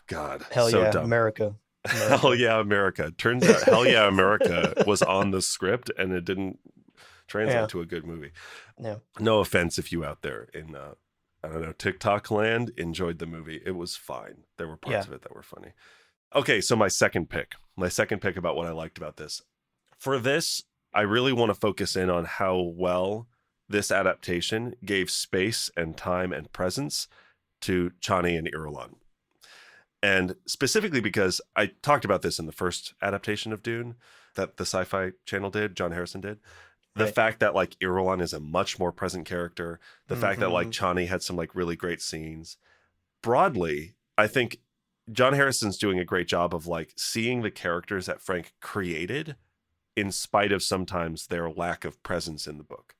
God. Hell so yeah, dumb. America. Hell yeah, America. Turns out Hell yeah, America was on the script and it didn't translate to a good movie. Yeah. No offense if you out there I don't know, TikTok land enjoyed the movie. It was fine. There were parts of it that were funny. Okay, so my second pick about what I liked about this. For this, I really want to focus in on how well this adaptation gave space and time and presence to Chani and Irulan. And specifically because I talked about this in the first adaptation of Dune that the SyFy channel did, John Harrison did. The fact that like Irulan is a much more present character, the fact that like Chani had some like really great scenes. Broadly, I think John Harrison's doing a great job of like seeing the characters that Frank created in spite of sometimes their lack of presence in the book.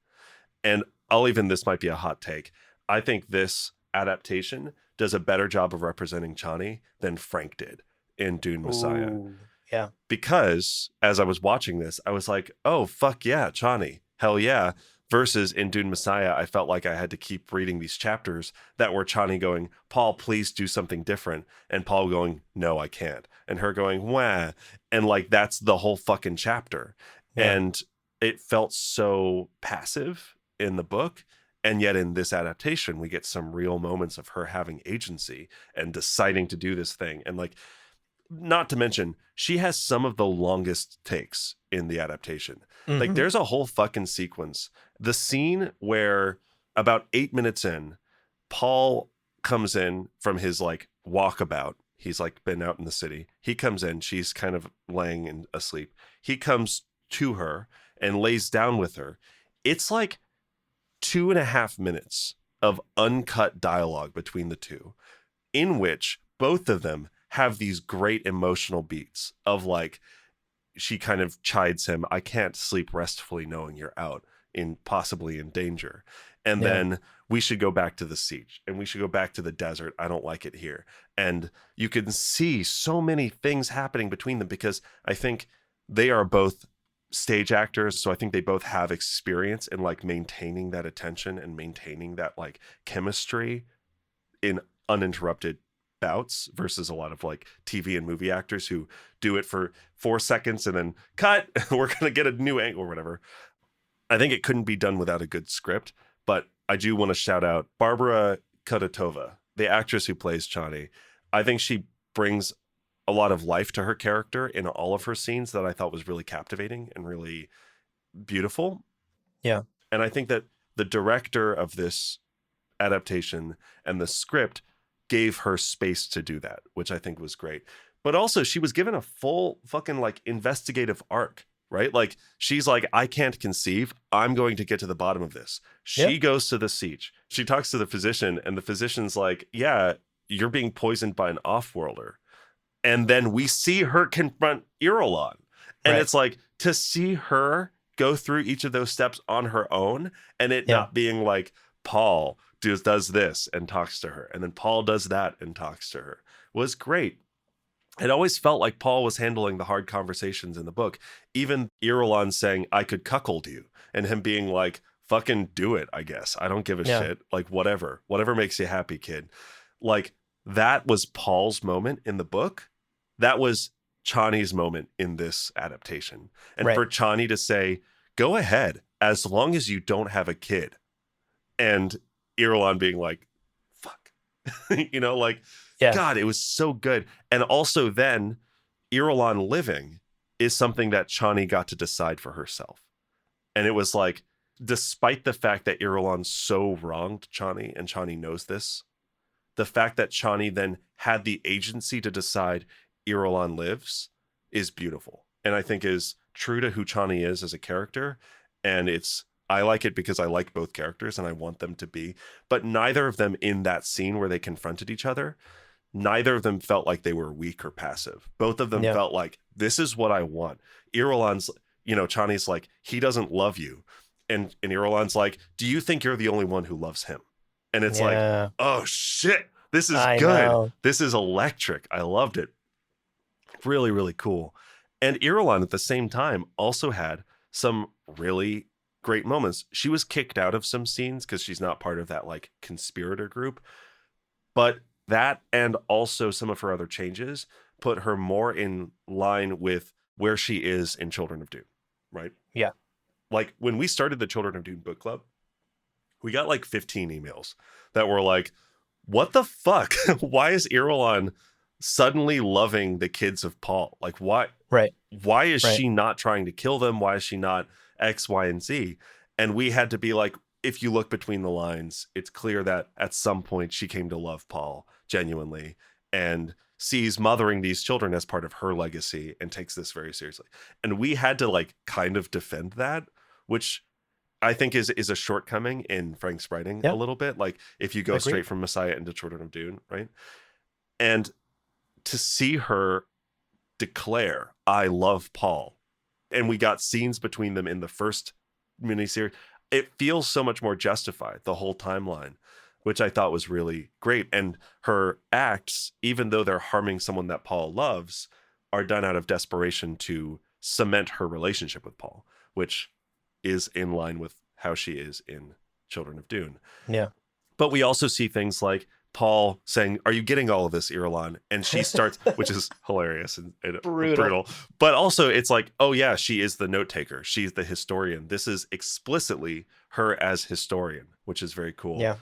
And this might be a hot take. I think this adaptation does a better job of representing Chani than Frank did in Dune Messiah. Ooh, yeah. Because as I was watching this, I was like, oh, fuck yeah, Chani. Hell yeah. Versus in Dune Messiah, I felt like I had to keep reading these chapters that were Chani going, Paul, please do something different. And Paul going, no, I can't. And her going, wah. And like, that's the whole fucking chapter. Yeah. And it felt so passive in the book. And yet in this adaptation, we get some real moments of her having agency and deciding to do this thing. And like, not to mention, she has some of the longest takes in the adaptation. Like there's a whole fucking sequence. The scene where about 8 minutes in, Paul comes in from his like walkabout. He's like been out in the city. He comes in, she's kind of laying and asleep. He comes to her and lays down with her. It's like 2.5 minutes of uncut dialogue between the two, in which both of them have these great emotional beats of like, she kind of chides him, I can't sleep restfully knowing you're out possibly in danger. And then we should go back to the siege and we should go back to the desert. I don't like it here. And you can see so many things happening between them because I think they are both stage actors. So I think they both have experience in like maintaining that attention and maintaining that like chemistry in uninterrupted bouts versus a lot of like TV and movie actors who do it for 4 seconds and then cut. We're going to get a new angle or whatever. I think it couldn't be done without a good script, but I do want to shout out Barbara Kudetova, the actress who plays Chani. I think she brings a lot of life to her character in all of her scenes that I thought was really captivating and really beautiful. Yeah. And I think that the director of this adaptation and the script gave her space to do that, which I think was great. But also she was given a full fucking like investigative arc, right? Like she's like, I can't conceive. I'm going to get to the bottom of this. She goes to the siege. She talks to the physician and the physician's like, yeah, you're being poisoned by an off-worlder. And then we see her confront Irulan. And it's like to see her go through each of those steps on her own and it not being like Paul does this and talks to her. And then Paul does that and talks to her was great. It always felt like Paul was handling the hard conversations in the book. Even Irulan saying, I could cuckold you. And him being like, fucking do it, I guess. I don't give a shit. Like, whatever makes you happy, kid. Like, that was Paul's moment in the book. That was Chani's moment in this adaptation. And for Chani to say, go ahead, as long as you don't have a kid. And Irulan being like, fuck, you know, like, God, it was so good. And also then Irulan living is something that Chani got to decide for herself. And it was like, despite the fact that Irulan so wronged Chani and Chani knows this, the fact that Chani then had the agency to decide Irulan lives is beautiful. And I think is true to who Chani is as a character. And I like it because I like both characters and I want them to be, but neither of them in that scene where they confronted each other, neither of them felt like they were weak or passive. Both of them felt like, this is what I want. Irulan's, Chani's like, he doesn't love you. And Irulan's like, do you think you're the only one who loves him? And it's like, oh shit, this is good. Know. This is electric. I loved it. Really, really cool. And Irulan at the same time also had some really great moments. She was kicked out of some scenes because she's not part of that like conspirator group. But that and also some of her other changes put her more in line with where she is in Children of Dune, right? Yeah. Like when we started the Children of Dune book club, We got like 15 emails that were like, what the fuck? Why is Irulan suddenly loving the kids of Paul? Like, why? Right. Why is Right. she not trying to kill them? Why is she not X, Y, and Z? And we had to be like, if you look between the lines, it's clear that at some point she came to love Paul genuinely and sees mothering these children as part of her legacy and takes this very seriously. And we had to like kind of defend that, which I think is a shortcoming in Frank's writing a little bit. Like if you go Agreed. straight from Messiah into Children of Dune, right? And to see her declare, I love Paul, and we got scenes between them in the first miniseries, it feels so much more justified, the whole timeline, which I thought was really great. And her acts, even though they're harming someone that Paul loves, are done out of desperation to cement her relationship with Paul, which is in line with how she is in Children of Dune. Yeah. But we also see things like Paul saying, are you getting all of this, Irulan? And she starts, which is hilarious and brutal. But also it's like, oh yeah, she is the note taker. She's the historian. This is explicitly her as historian, which is very cool. Yeah.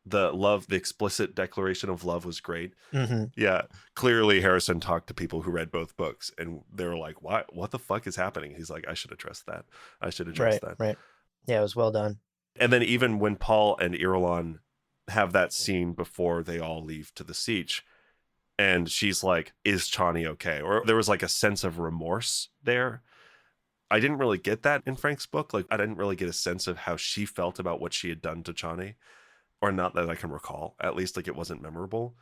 The explicit declaration of love was great. Mm-hmm. Yeah. Clearly Harrison talked to people who read both books and they were like, what the fuck is happening? He's like, I should address that. I should address that. Right. Yeah, it was well done. And then even when Paul and Irulan have that scene before they all leave to the siege, and she's like, is Chani okay? Or there was like a sense of remorse there. I didn't really get that in Frank's book. Like I didn't really get a sense of how she felt about what she had done to Chani, or not that I can recall. At least like it wasn't memorable.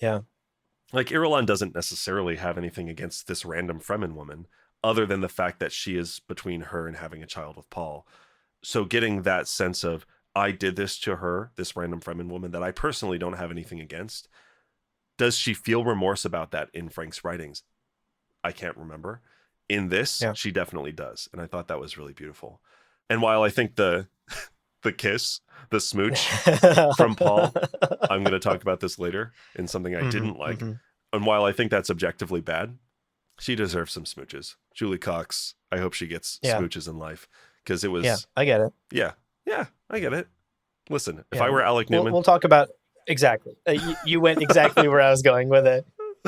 Yeah. Like Irulan doesn't necessarily have anything against this random Fremen woman other than the fact that she is between her and having a child with Paul. So getting that sense of, I did this to her, this random Fremen woman that I personally don't have anything against. Does she feel remorse about that in Frank's writings? I can't remember. In this, she definitely does. And I thought that was really beautiful. And while I think the kiss, the smooch from Paul, I'm going to talk about this later in something I didn't like. Mm-hmm. And while I think that's objectively bad, she deserves some smooches. Julie Cox, I hope she gets smooches in life. Because it was... Yeah, I get it. Yeah, I get it. Listen, if I were Alec Newman... We'll talk about... Exactly. You went exactly where I was going with it.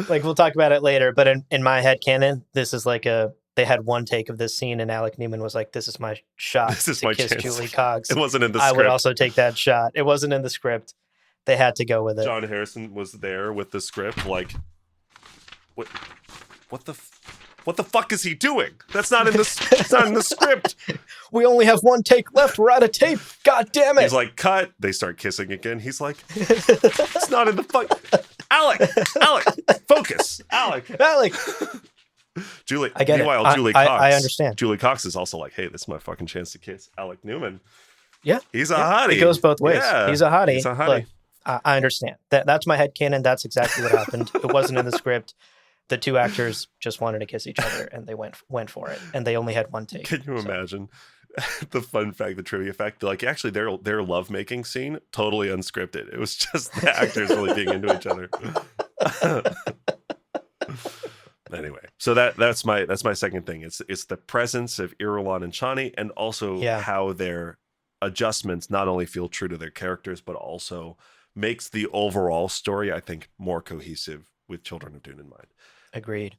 Like, we'll talk about it later, but in my headcanon, this is like they had one take of this scene, and Alec Newman was like, this is my shot to kiss Julie Cox. It wasn't in the script. I would also take that shot. It wasn't in the script. They had to go with it. John Harrison was there with the script, like, what the fuck is he doing? That's not in the it's not in the script. We only have one take left. We're out of tape. God damn it. He's like, cut. They start kissing again. He's like, it's not in the fuck. Alec, focus. Alec. Julie. Meanwhile, Julie Cox. I understand. Julie Cox is also like, hey, this is my fucking chance to kiss Alec Newman. Yeah. He's a hottie. It goes both ways. Yeah. He's a hottie. Look, I understand. That's my headcanon. That's exactly what happened. It wasn't in the script. The two actors just wanted to kiss each other, and they went for it. And they only had one take. Can you imagine the fun fact, the trivia fact? Like, actually, their lovemaking scene totally unscripted. It was just the actors really being into each other. Anyway, so that's my second thing. It's the presence of Irulan and Chani, and also how their adjustments not only feel true to their characters, but also makes the overall story, I think, more cohesive with Children of Dune in mind. Agreed.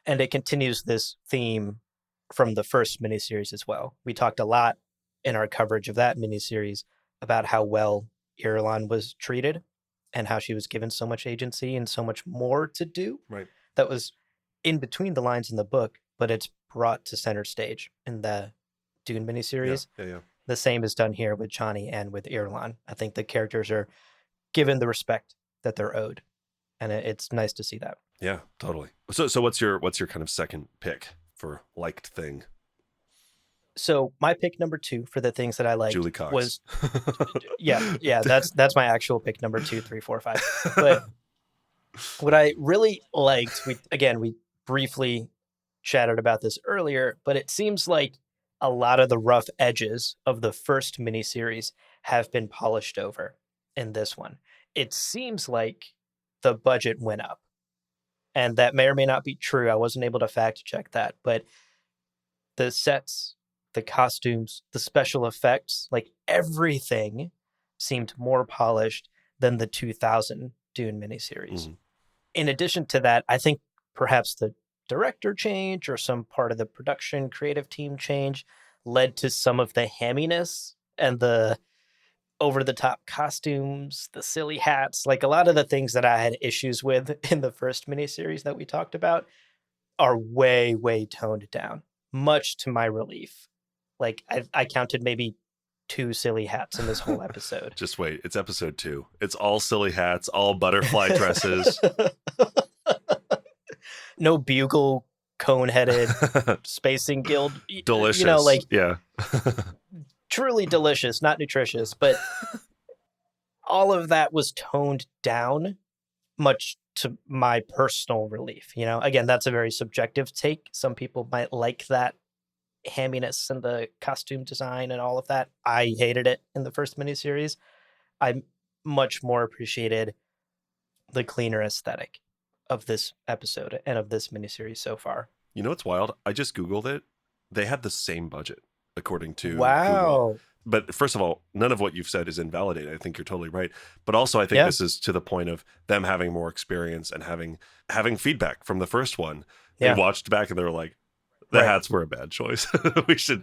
And it continues this theme from the first miniseries as well. We talked a lot in our coverage of that miniseries about how well Irulan was treated and how she was given so much agency and so much more to do. Right. That was in between the lines in the book, but it's brought to center stage in the Dune miniseries. Yeah. The same is done here with Chani and with Irulan. I think the characters are given the respect that they're owed. And it's nice to see that. Yeah, totally. So what's your kind of second pick for liked thing? So my pick number 2 for the things that I liked Julie Cox. Was yeah. That's my actual pick number 2, 3, 4, 5. But what I really liked, we briefly chatted about this earlier, but it seems like a lot of the rough edges of the first miniseries have been polished over in this one. It seems like the budget went up, and that may or may not be true. I wasn't able to fact check that, but the sets the costumes, the special effects, like everything seemed more polished than the 2000 Dune miniseries. Mhm. In addition to that, I think perhaps the director change or some part of the production creative team change led to some of the hamminess and the over the top costumes, the silly hats, like a lot of the things that I had issues with in the first miniseries that we talked about are way, way toned down, much to my relief. Like I counted maybe 2 silly hats in this whole episode. Just wait. It's episode 2. It's all silly hats, all butterfly dresses. No bugle cone-headed spacing guild. Delicious. You know, like yeah. truly delicious, not nutritious, but all of that was toned down much to my personal relief. You know, again, that's a very subjective take. Some people might like that hamminess and the costume design and all of that. I hated it in the first miniseries. I much more appreciated the cleaner aesthetic of this episode and of this miniseries so far. You know what's wild? I just Googled it. They had the same budget, according to Google. Wow. But first of all, none of what you've said is invalidated. I think you're totally right. But also, I think this is to the point of them having more experience and having feedback from the first one. They watched back and they were like, the hats were a bad choice. we should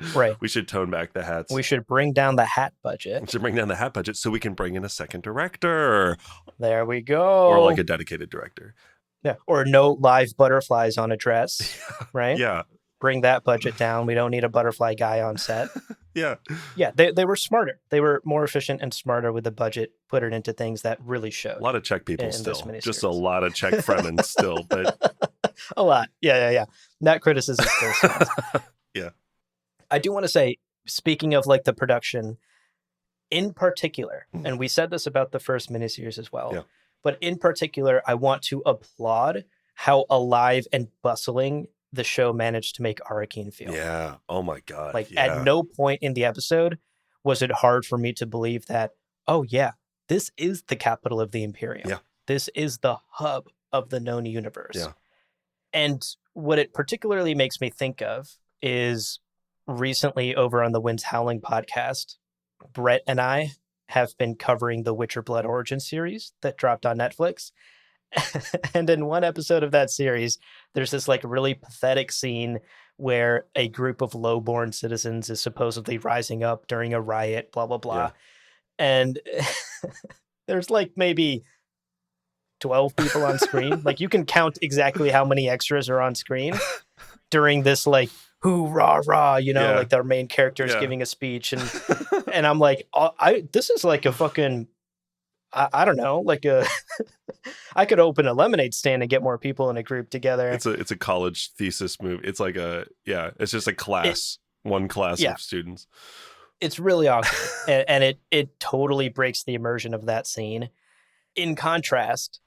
tone back the hats. We should bring down the hat budget. We should bring down the hat budget so we can bring in a second director. There we go. Or like a dedicated director. Yeah. Or no live butterflies on a dress, right? Yeah. Bring that budget down. We don't need a butterfly guy on set. Yeah. Yeah, they were smarter. They were more efficient and smarter with the budget, put it into things that really showed. A lot of Czech people still. Just a miniseries. lot of Czech Fremen still, but a lot. Yeah. That criticism still stands. Yeah. I do want to say, speaking of like the production in particular, and we said this about the first miniseries as well, but in particular, I want to applaud how alive and bustling the show managed to make Arrakeen feel. Yeah. Oh my God. Like at no point in the episode was it hard for me to believe that, oh yeah, this is the capital of the Imperium. Yeah. This is the hub of the known universe. Yeah. And what it particularly makes me think of is recently over on the Wind's Howling podcast, Brett and I have been covering the Witcher Blood Origin series that dropped on Netflix. And in one episode of that series, there's this like really pathetic scene where a group of lowborn citizens is supposedly rising up during a riot, blah, blah, blah. Yeah. And there's like maybe 12 people on screen. Like you can count exactly how many extras are on screen during this like hoorah, rah, you know, like their main character is giving a speech. And I'm like, this is like a fucking, I don't know, like I could open a lemonade stand and get more people in a group together. It's a college thesis move. It's like it's just a class, one class of students. It's really awkward. and it totally breaks the immersion of that scene. In contrast,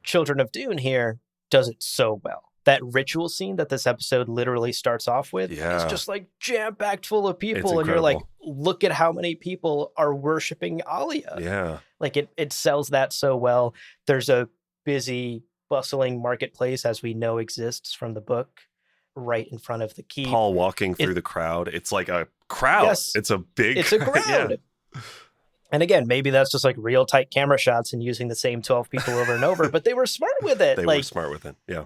Children of Dune here does it so well. That ritual scene that this episode literally starts off with is just like jam-packed full of people. And you're like, look at how many people are worshiping Alia. Yeah. Like it sells that so well. There's a busy, bustling marketplace, as we know exists from the book, right in front of the keep. Paul walking through the crowd. It's like a crowd. Yes, it's a crowd. And again, maybe that's just like real tight camera shots and using the same 12 people over and over, but they were smart with it. They were smart with it. Yeah.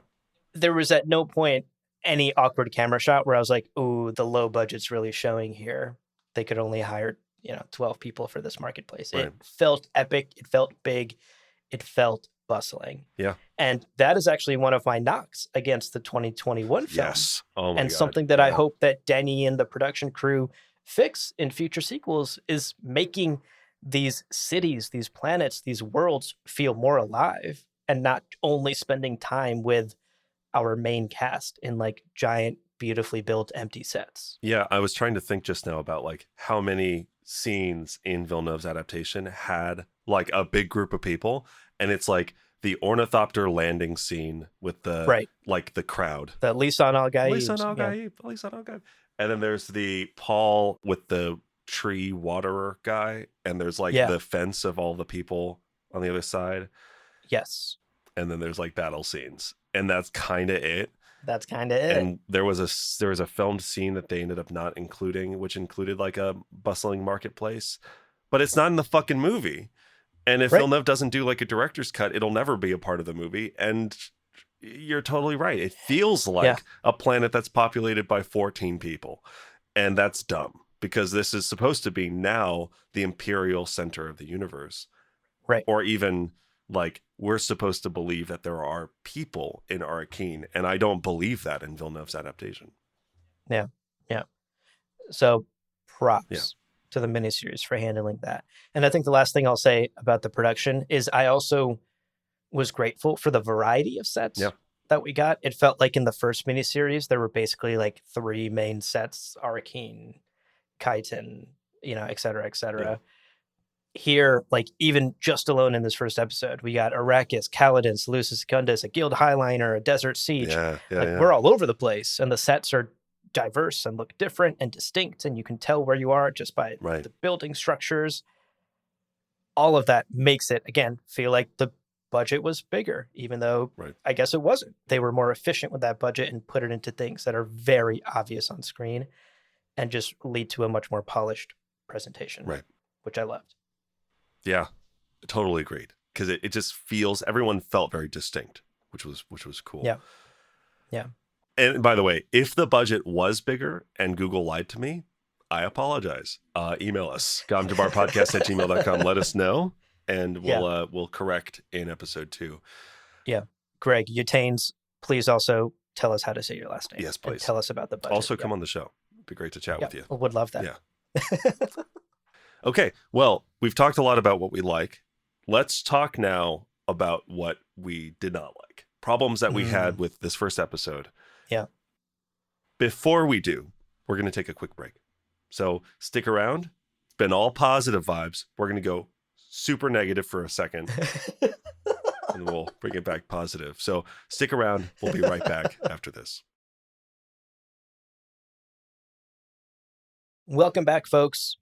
There was at no point any awkward camera shot where I was like, "Ooh, the low budget's really showing here. They could only hire, 12 people for this marketplace." Right. It felt epic. It felt big. It felt bustling. Yeah. And that is actually one of my knocks against the 2021 film. Yes. Oh my God. Something that I hope that Denny and the production crew fix in future sequels is making these cities, these planets, these worlds feel more alive and not only spending time with our main cast in like giant, beautifully built empty sets. Yeah, I was trying to think just now about like how many scenes in Villeneuve's adaptation had like a big group of people, and it's like the ornithopter landing scene with the like the crowd. The Lisan al-Gaib. Lisan al-Gaib. And then there's the Paul with the tree waterer guy, and there's like the fence of all the people on the other side. Yes. And then there's like battle scenes. And that's kind of it. That's kind of it. And there was a filmed scene that they ended up not including, which included like a bustling marketplace, but it's not in the fucking movie. And if Right. Villeneuve doesn't do like a director's cut, it'll never be a part of the movie. And you're totally right. It feels like a planet that's populated by 14 people. And that's dumb, because this is supposed to be now the imperial center of the universe. Right. Or even like we're supposed to believe that there are people in Arrakeen. And I don't believe that in Villeneuve's adaptation. Yeah. Yeah. So props to the miniseries for handling that. And I think the last thing I'll say about the production is I also was grateful for the variety of sets that we got. It felt like in the first miniseries, there were basically like 3 main sets: Arrakeen, Khitan, et cetera, et cetera. Yeah. Here, like even just alone in this first episode, we got Arrakis, Kaladin, Seleucus Secundus, a Guild Highliner, a Desert Siege. We're all over the place, and the sets are diverse and look different and distinct, and you can tell where you are just by the building structures. All of that makes it, again, feel like the budget was bigger, even though I guess it wasn't. They were more efficient with that budget and put it into things that are very obvious on screen and just lead to a much more polished presentation, which I loved. Yeah, totally agreed. Because it just feels, everyone felt very distinct, which was cool. Yeah. Yeah. And by the way, if the budget was bigger and Google lied to me, I apologize. Email us, gomjabarpodcast@gmail.com. Let us know, and we'll correct in episode 2. Yeah. Greg Yutanes, please also tell us how to say your last name. Yes, please. And tell us about the budget. Also come on the show. It'd be great to chat with you. Would love that. Yeah. Okay. Well, we've talked a lot about what we like. Let's talk now about what we did not like. Problems that we had with this first episode. Yeah. Before we do, we're going to take a quick break. So stick around. It's been all positive vibes. We're going to go super negative for a second. And we'll bring it back positive. So stick around. We'll be right back after this. Welcome back, folks.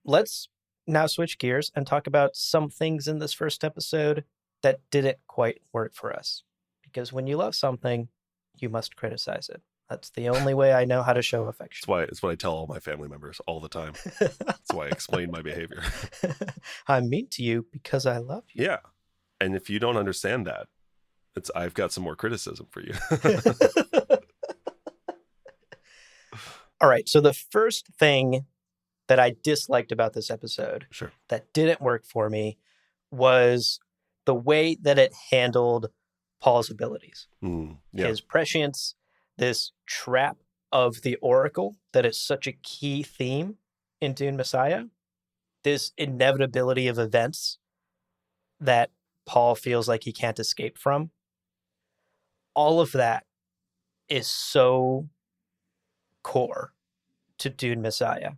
Let's now switch gears and talk about some things in this first episode that didn't quite work for us. Because when you love something, you must criticize it. That's the only way I know how to show affection. It's what I tell all my family members all the time. That's why I explain my behavior. I'm mean to you because I love you. Yeah. And if you don't understand that, I've got some more criticism for you. All right. So the first thing that I disliked about this episode that didn't work for me was the way that it handled Paul's abilities. His prescience, this trap of the Oracle that is such a key theme in Dune Messiah, this inevitability of events that Paul feels like he can't escape from. All of that is so core to Dune Messiah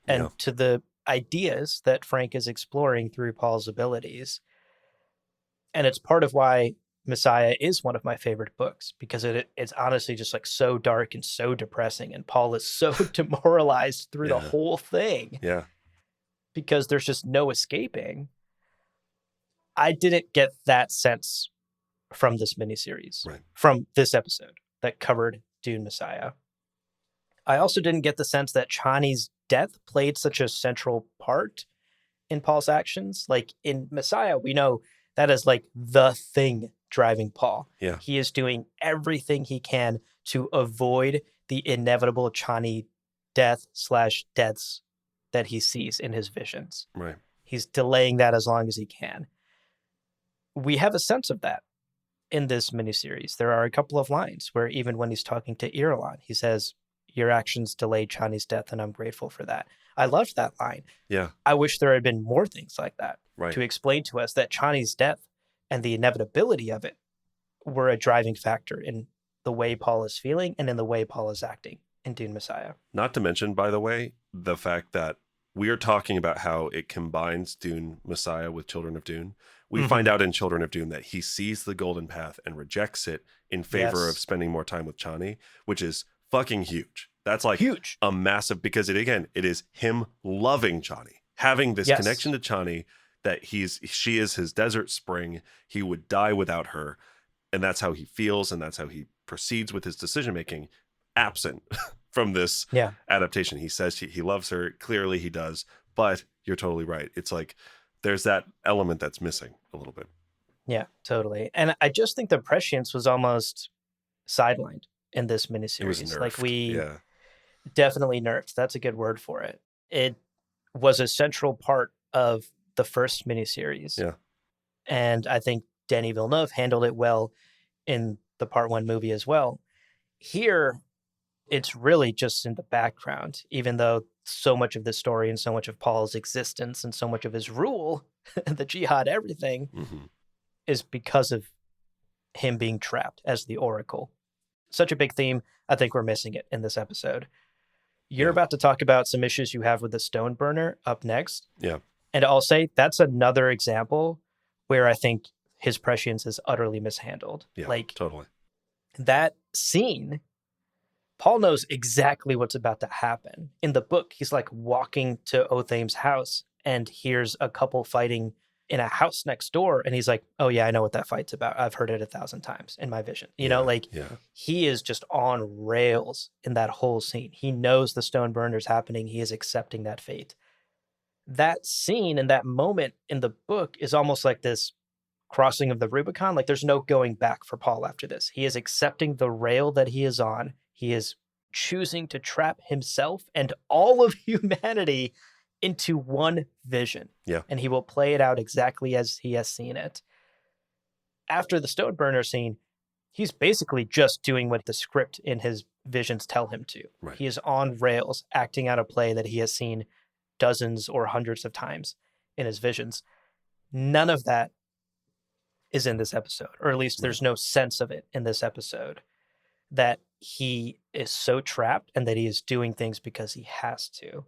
and to the ideas that Frank is exploring through Paul's abilities. And it's part of why Messiah is one of my favorite books, because it's honestly just like so dark and so depressing, and Paul is so demoralized through the whole thing. Yeah. Because there's just no escaping. I didn't get that sense from this miniseries, from this episode that covered Dune Messiah. I also didn't get the sense that Chani's death played such a central part in Paul's actions. Like in Messiah, we know that is like the thing driving Paul. Yeah. He is doing everything he can to avoid the inevitable Chani deaths that he sees in his visions. Right. He's delaying that as long as he can. We have a sense of that in this miniseries. There are a couple of lines where even when he's talking to Irulan, he says, "Your actions delayed Chani's death, and I'm grateful for that." I loved that line. Yeah. I wish there had been more things like that right. to explain to us that Chani's death and the inevitability of it were a driving factor in the way Paul is feeling and in the way Paul is acting in Dune Messiah. Not to mention, by the way, the fact that we are talking about how it combines Dune Messiah with Children of Dune. We find out in Children of Dune that he sees the golden path and rejects it in favor of spending more time with Chani, which is fucking huge. That's like huge, a massive, because it is him loving Chani, having this connection to Chani, that she is his desert spring. He would die without her. And that's how he feels. And that's how he proceeds with his decision making absent from this Yeah. adaptation. He says he loves her. Clearly he does, but you're totally right. It's like there's that element that's missing a little bit. Yeah, totally. And I just think the prescience was almost sidelined in this It was miniseries. Like, nerfed. we Yeah. definitely nerfed. That's a good word for it. It was a central part of the first miniseries. Yeah. And I think Denis Villeneuve handled it well in the part one movie as well. Here, it's really just in the background, even though so much of the story and so much of Paul's existence and so much of his rule, the jihad, everything, is because of him being trapped as the Oracle. Such a big theme. I think we're missing it in this episode. You're about to talk about some issues you have with the stone burner up next. Yeah. And I'll say that's another example where I think his prescience is utterly mishandled. Yeah, like, totally. that scene, Paul knows exactly what's about to happen. In the book, he's like walking to Othaim's house and hears a couple fighting in a house next door. And he's like, oh yeah, I know what that fight's about. I've heard it 1,000 times in my vision. You know, like, he is just on rails in that whole scene. He knows the stone burner's happening. He is accepting that fate. That scene and that moment in the book is almost like this crossing of the Rubicon. Like, there's no going back for Paul after this. He is accepting the rail that he is on. He is choosing to trap himself and all of humanity into one vision. Yeah. And he will play it out exactly as he has seen it. After the stone burner scene, he's basically just doing what the script in his visions tell him to. Right. He is on rails, acting out a play that he has seen dozens or hundreds of times in his visions. None of that is in this episode, or at least there's no sense of it in this episode, that he is so trapped and that he is doing things because he has to.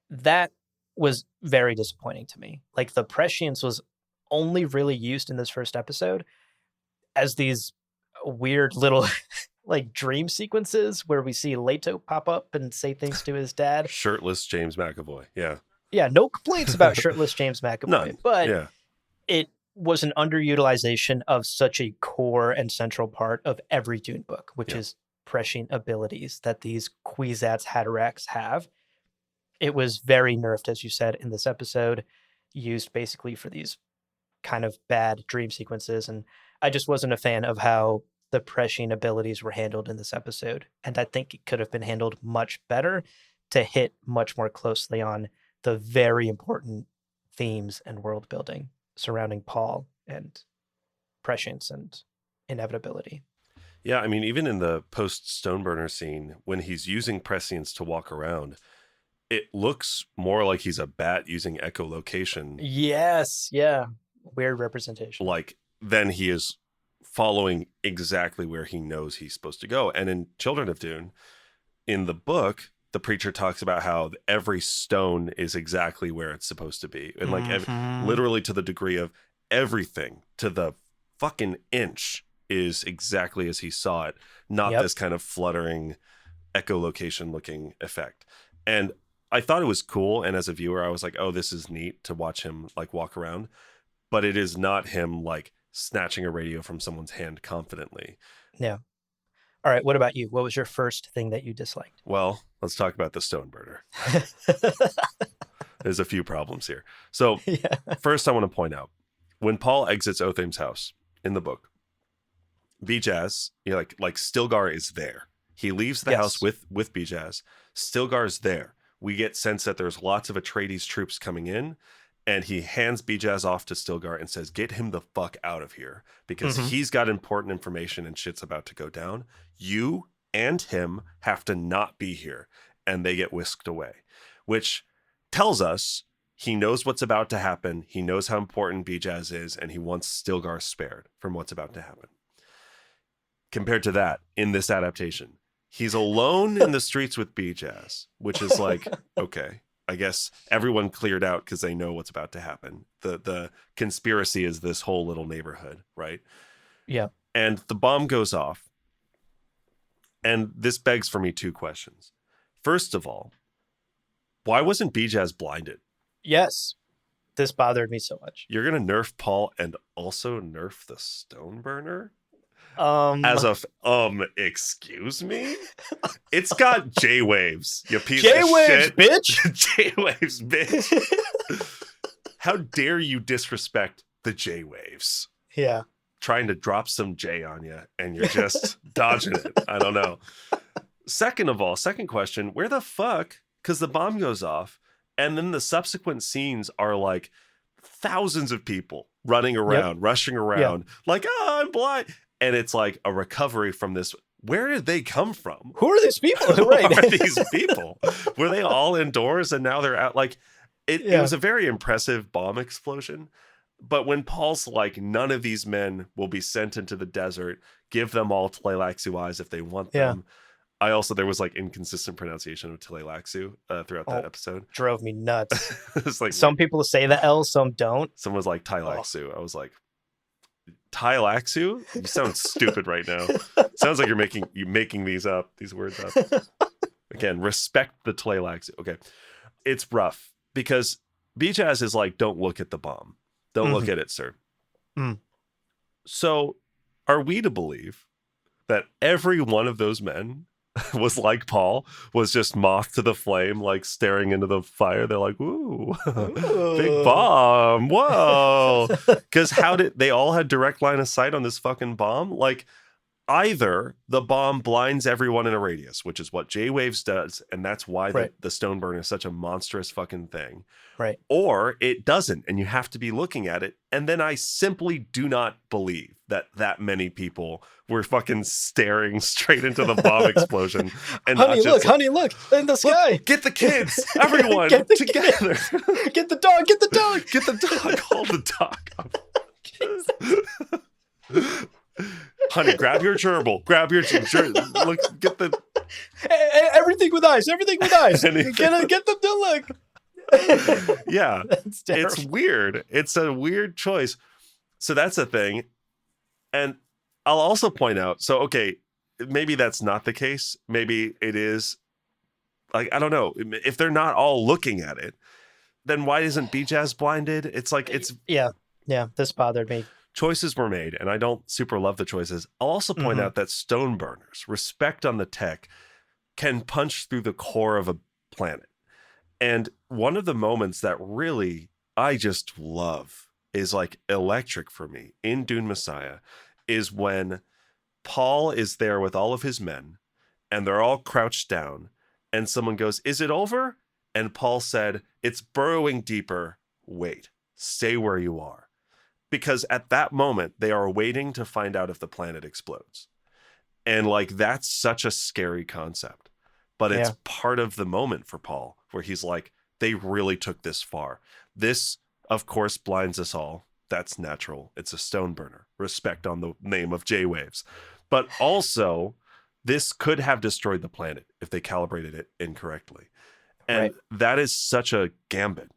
That was very disappointing to me. Like, the prescience was only really used in this first episode as these weird little like dream sequences where we see Leto pop up and say things to his dad. Shirtless James McAvoy. Yeah. Yeah, no complaints about shirtless James McAvoy. None. But it was an underutilization of such a core and central part of every Dune book, which is prescient abilities that these Kwisatz Haderachs have. It was very nerfed, as you said, in this episode, used basically for these kind of bad dream sequences. And I just wasn't a fan of how the prescient abilities were handled in this episode. And I think it could have been handled much better to hit much more closely on the very important themes and world building surrounding Paul and prescience and inevitability. Yeah, I mean, even in the post-Stoneburner scene, when he's using prescience to walk around, it looks more like he's a bat using echolocation. Yes, yeah. Weird representation. Like, then he is following exactly where he knows he's supposed to go. And in Children of Dune, in the book, the preacher talks about how every stone is exactly where it's supposed to be. And like literally to the degree of everything to the fucking inch is exactly as he saw it. Not this kind of fluttering echolocation looking effect. And I thought it was cool. And as a viewer, I was like, oh, this is neat to watch him like walk around. But it is not him like snatching a radio from someone's hand confidently. Yeah. All right. What about you? What was your first thing that you disliked? Well, let's talk about the stone burner. There's a few problems here. So first I want to point out, when Paul exits Othaim's house in the book, Bijaz, you know, like Stilgar is there. He leaves the house with Bijaz. Stilgar is there. We get sense that there's lots of Atreides troops coming in, and he hands Bijaz off to Stilgar and says, get him the fuck out of here, because he's got important information and shit's about to go down. You and him have to not be here. And they get whisked away, which tells us he knows what's about to happen. He knows how important Bijaz is, and he wants Stilgar spared from what's about to happen. Compared to that, in this adaptation, he's alone in the streets with Bijaz, which is like, okay, I guess everyone cleared out because they know what's about to happen. The conspiracy is this whole little neighborhood, right? Yeah. And the bomb goes off. And this begs for me two questions. First of all, why wasn't Bijaz blinded? Yes. This bothered me so much. You're going to nerf Paul and also nerf the stone burner? As of, excuse me? It's got J-Waves, you piece of J-Waves, shit. bitch! J-Waves, bitch. How dare you disrespect the J-Waves? Yeah. Trying to drop some J on you, and you're just dodging it. I don't know. Second of all, second question, where the fuck? Because the bomb goes off, and then the subsequent scenes are like thousands of people running around, rushing around, like, oh, I'm blind. And it's like a recovery from this. Where did they come from? Who are these people? Who Right. are these people? Were they all indoors and now they're out? Like, it was a very impressive bomb explosion. But when Paul's like, none of these men will be sent into the desert, give them all Tleilaxu eyes if they want them. There was like inconsistent pronunciation of Tleilaxu throughout that episode. Drove me nuts. It's like, some people say the L, some don't. Someone was like, Tleilaxu. I was like, Tleilaxu? You sound stupid right now. Sounds like you're making these words up. Again, respect the Tleilaxu. Okay. It's rough because Bijaz is like, don't look at the bomb. Don't look at it, sir. So are we to believe that every one of those men was like Paul, was just moth to the flame, like staring into the fire? They're like, ooh, big bomb. Whoa. Because they all had direct line of sight on this fucking bomb? Like, either the bomb blinds everyone in a radius, which is what J-Waves does, and that's why the stone burn is such a monstrous fucking thing. Right. Or it doesn't, and you have to be looking at it. And then I simply do not believe that many people were fucking staring straight into the bomb explosion. And honey, look in the sky. Look, get the kids, everyone get together. Get the dog, get the dog. Get the dog, hold the dog. Honey, grab your gerbil. Grab your look. Get the everything with eyes. Everything with eyes. Get them to look. Yeah, it's weird. It's a weird choice. So that's a thing. And I'll also point out. So okay, maybe that's not the case. Maybe it is. Like, I don't know. If they're not all looking at it, then why isn't Bijaz blinded? It's like it's yeah. This bothered me. Choices were made, and I don't super love the choices. I'll also point out that stone burners, respect on the tech, can punch through the core of a planet. And one of the moments that really I just love is like electric for me in Dune Messiah is when Paul is there with all of his men and they're all crouched down and someone goes, "Is it over?" And Paul said, "It's burrowing deeper. Wait, stay where you are." Because at that moment, they are waiting to find out if the planet explodes. And like, that's such a scary concept. But it's part of the moment for Paul, where he's like, they really took this far. This, of course, blinds us all. That's natural. It's a stone burner. Respect on the name of J-Waves. But also, this could have destroyed the planet if they calibrated it incorrectly. And that is such a gambit.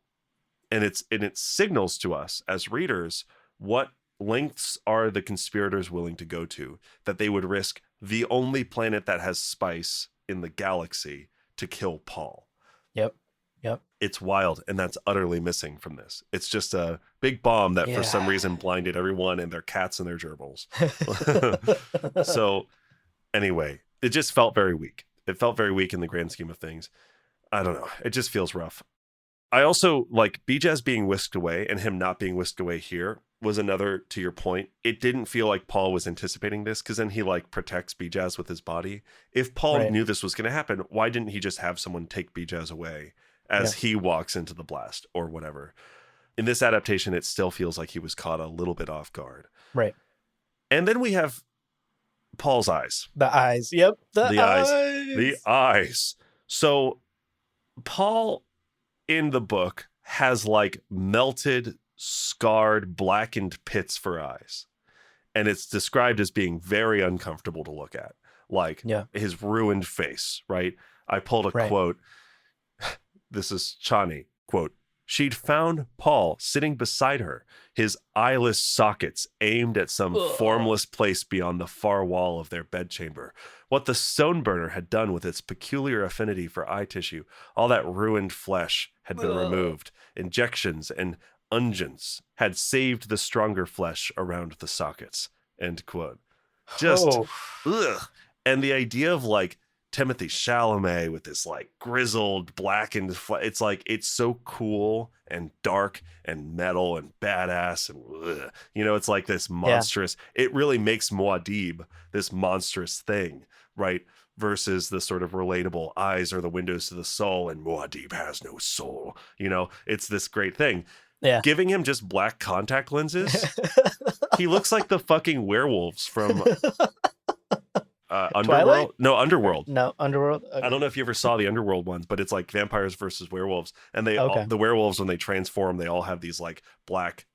And it signals to us as readers, what lengths are the conspirators willing to go to that they would risk the only planet that has spice in the galaxy to kill Paul? Yep. It's wild, and that's utterly missing from this. It's just a big bomb that for some reason blinded everyone and their cats and their gerbils. So anyway, it just felt very weak. It felt very weak in the grand scheme of things. I don't know. It just feels rough. I also like Bijaz being whisked away and him not being whisked away here was another, to your point. It didn't feel like Paul was anticipating this because then he like protects Bijaz with his body. If Paul knew this was going to happen, why didn't he just have someone take Bijaz away as he walks into the blast or whatever? In this adaptation, it still feels like he was caught a little bit off guard. Right. And then we have Paul's eyes. The eyes. Yep. The eyes. The eyes. So Paul in the book has like melted, scarred, blackened pits for eyes. And it's described as being very uncomfortable to look at. Like his ruined face, right? I pulled a quote. This is Chani, quote, "She'd found Paul sitting beside her, his eyeless sockets aimed at some formless place beyond the far wall of their bedchamber. What the stone burner had done with its peculiar affinity for eye tissue, all that ruined flesh had been removed. Injections and unguents had saved the stronger flesh around the sockets." End quote. Just, Oh, ugh. And the idea of like Timothée Chalamet with this like grizzled, blackened, it's like, it's so cool and dark and metal and badass. And, ugh. You know, it's like this monstrous, it really makes Muad'Dib this monstrous thing, right? Versus the sort of relatable eyes are the windows to the soul and Muad'Dib has no soul. You know, it's this great thing. yeah. Giving him just black contact lenses, he looks like the fucking werewolves from Underworld. Twilight? No, Underworld. No, Underworld. Okay. I don't know if you ever saw the Underworld ones, but it's like vampires versus werewolves. And they all, Okay. the werewolves, when they transform, they all have these like black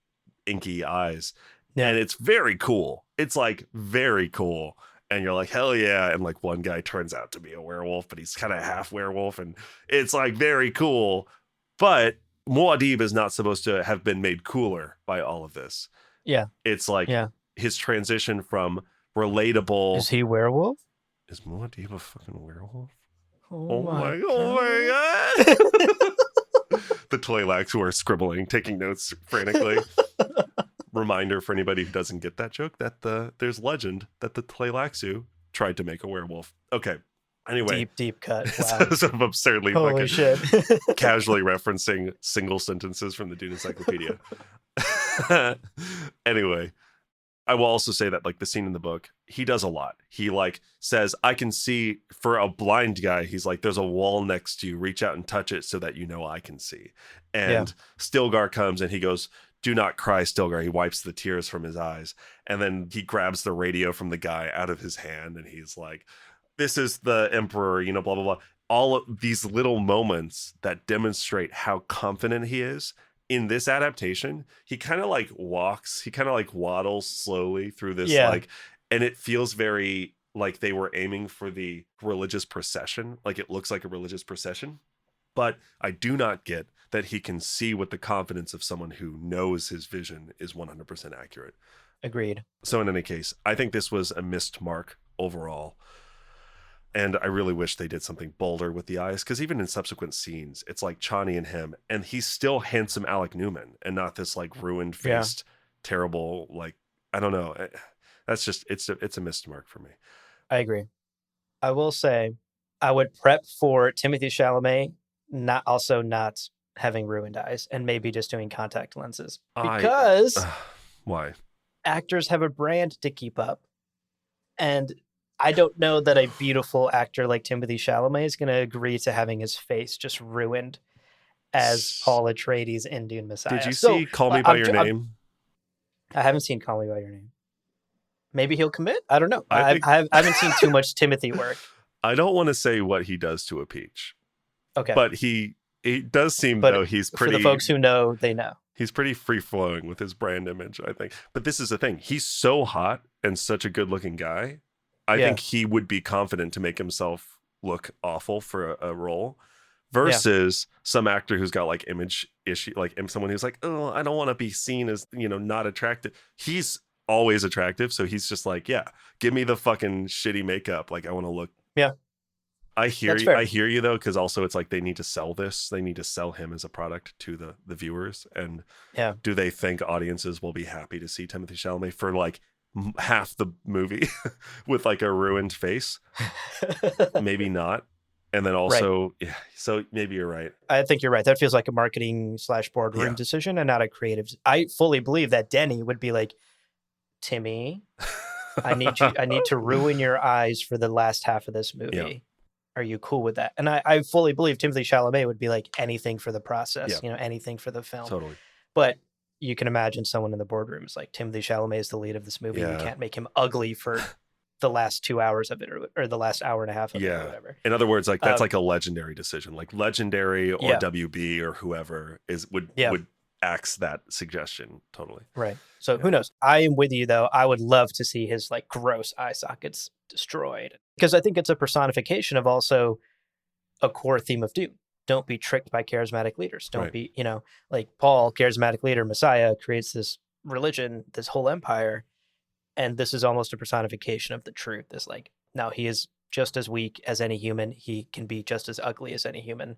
inky eyes. Yeah. And it's very cool. It's like very cool. And you're like, hell yeah. And like one guy turns out to be a werewolf, but he's kind of half werewolf. And it's like very cool. But Muad'Dib is not supposed to have been made cooler by all of this. Yeah. It's like his transition from relatable. Is he werewolf? Is Muad'Dib a fucking werewolf? Oh my god. The Tleilax who are scribbling, taking notes frantically. Reminder for anybody who doesn't get that joke that there's legend that the Tleilaxu tried to make a werewolf. Okay. Anyway. Deep cut. Wow. Sort of absurdly Holy shit. casually referencing single sentences from the Dune Encyclopedia. Anyway, I will also say that like the scene in the book, he does a lot. He like says, I can see, for a blind guy, he's like, there's a wall next to you, reach out and touch it so that you know I can see. And Stilgar comes and he goes, do not cry, Stilgar. He wipes the tears from his eyes. And then he grabs the radio from the guy out of his hand and he's like, this is the Emperor, you know, blah, blah, blah. All of these little moments that demonstrate how confident he is. In this adaptation, he kind of like walks, he kind of like waddles slowly through this, like, and it feels very like they were aiming for the religious procession. Like it looks like a religious procession, but I do not get that he can see with the confidence of someone who knows his vision is 100% accurate. Agreed. So in any case, I think this was a missed mark overall. And I really wish they did something bolder with the eyes, because even in subsequent scenes, it's like Chani and him, and he's still handsome Alec Newman and not this like ruined faced, terrible, like, I don't know. That's just, it's a missed mark for me. I agree. I will say I would prep for Timothée Chalamet not having ruined eyes and maybe just doing contact lenses, because why? Actors have a brand to keep up. And I don't know that a beautiful actor like Timothée Chalamet is going to agree to having his face just ruined as Paul Atreides in Dune Messiah. Did you see Call Me By Your Name? I haven't seen Call Me By Your Name. Maybe he'll commit. I don't know. I haven't seen too much Timothy work. I don't want to say what he does to a peach. Okay. But he does seem, though, he's pretty... For the folks who know, they know. He's pretty free-flowing with his brand image, I think. But this is the thing. He's so hot and such a good-looking guy. I think he would be confident to make himself look awful for a role versus some actor who's got like image issue, like someone who's like, oh, I don't want to be seen as, you know, not attractive. He's always attractive. So he's just like, yeah, give me the fucking shitty makeup. Like I want to look. Yeah. I hear you. I hear you though. Cause also it's like, they need to sell this. They need to sell him as a product to the viewers. And do they think audiences will be happy to see Timothée Chalamet for like half the movie with like a ruined face? Maybe not. And then also so maybe you're right. I think you're right. That feels like a marketing / boardroom decision and not a creative. I fully believe that Denny would be like, Timmy, I need to ruin your eyes for the last half of this movie. Are you cool with that? And I fully believe Timothée Chalamet would be like, anything for the process, you know, anything for the film. Totally. But you can imagine someone in the boardroom is like, Timothée Chalamet is the lead of this movie. You can't make him ugly for the last 2 hours of it or the last hour and a half of it or whatever. In other words, like that's like a legendary decision. Like Legendary or WB or whoever would axe that suggestion totally. Right. So who knows? I am with you though. I would love to see his like gross eye sockets destroyed, because I think it's a personification of also a core theme of Dune. Don't be tricked by charismatic leaders. Don't be, you know, like Paul, charismatic leader, Messiah, creates this religion, this whole empire. And this is almost a personification of the truth. This like, no, he is just as weak as any human. He can be just as ugly as any human.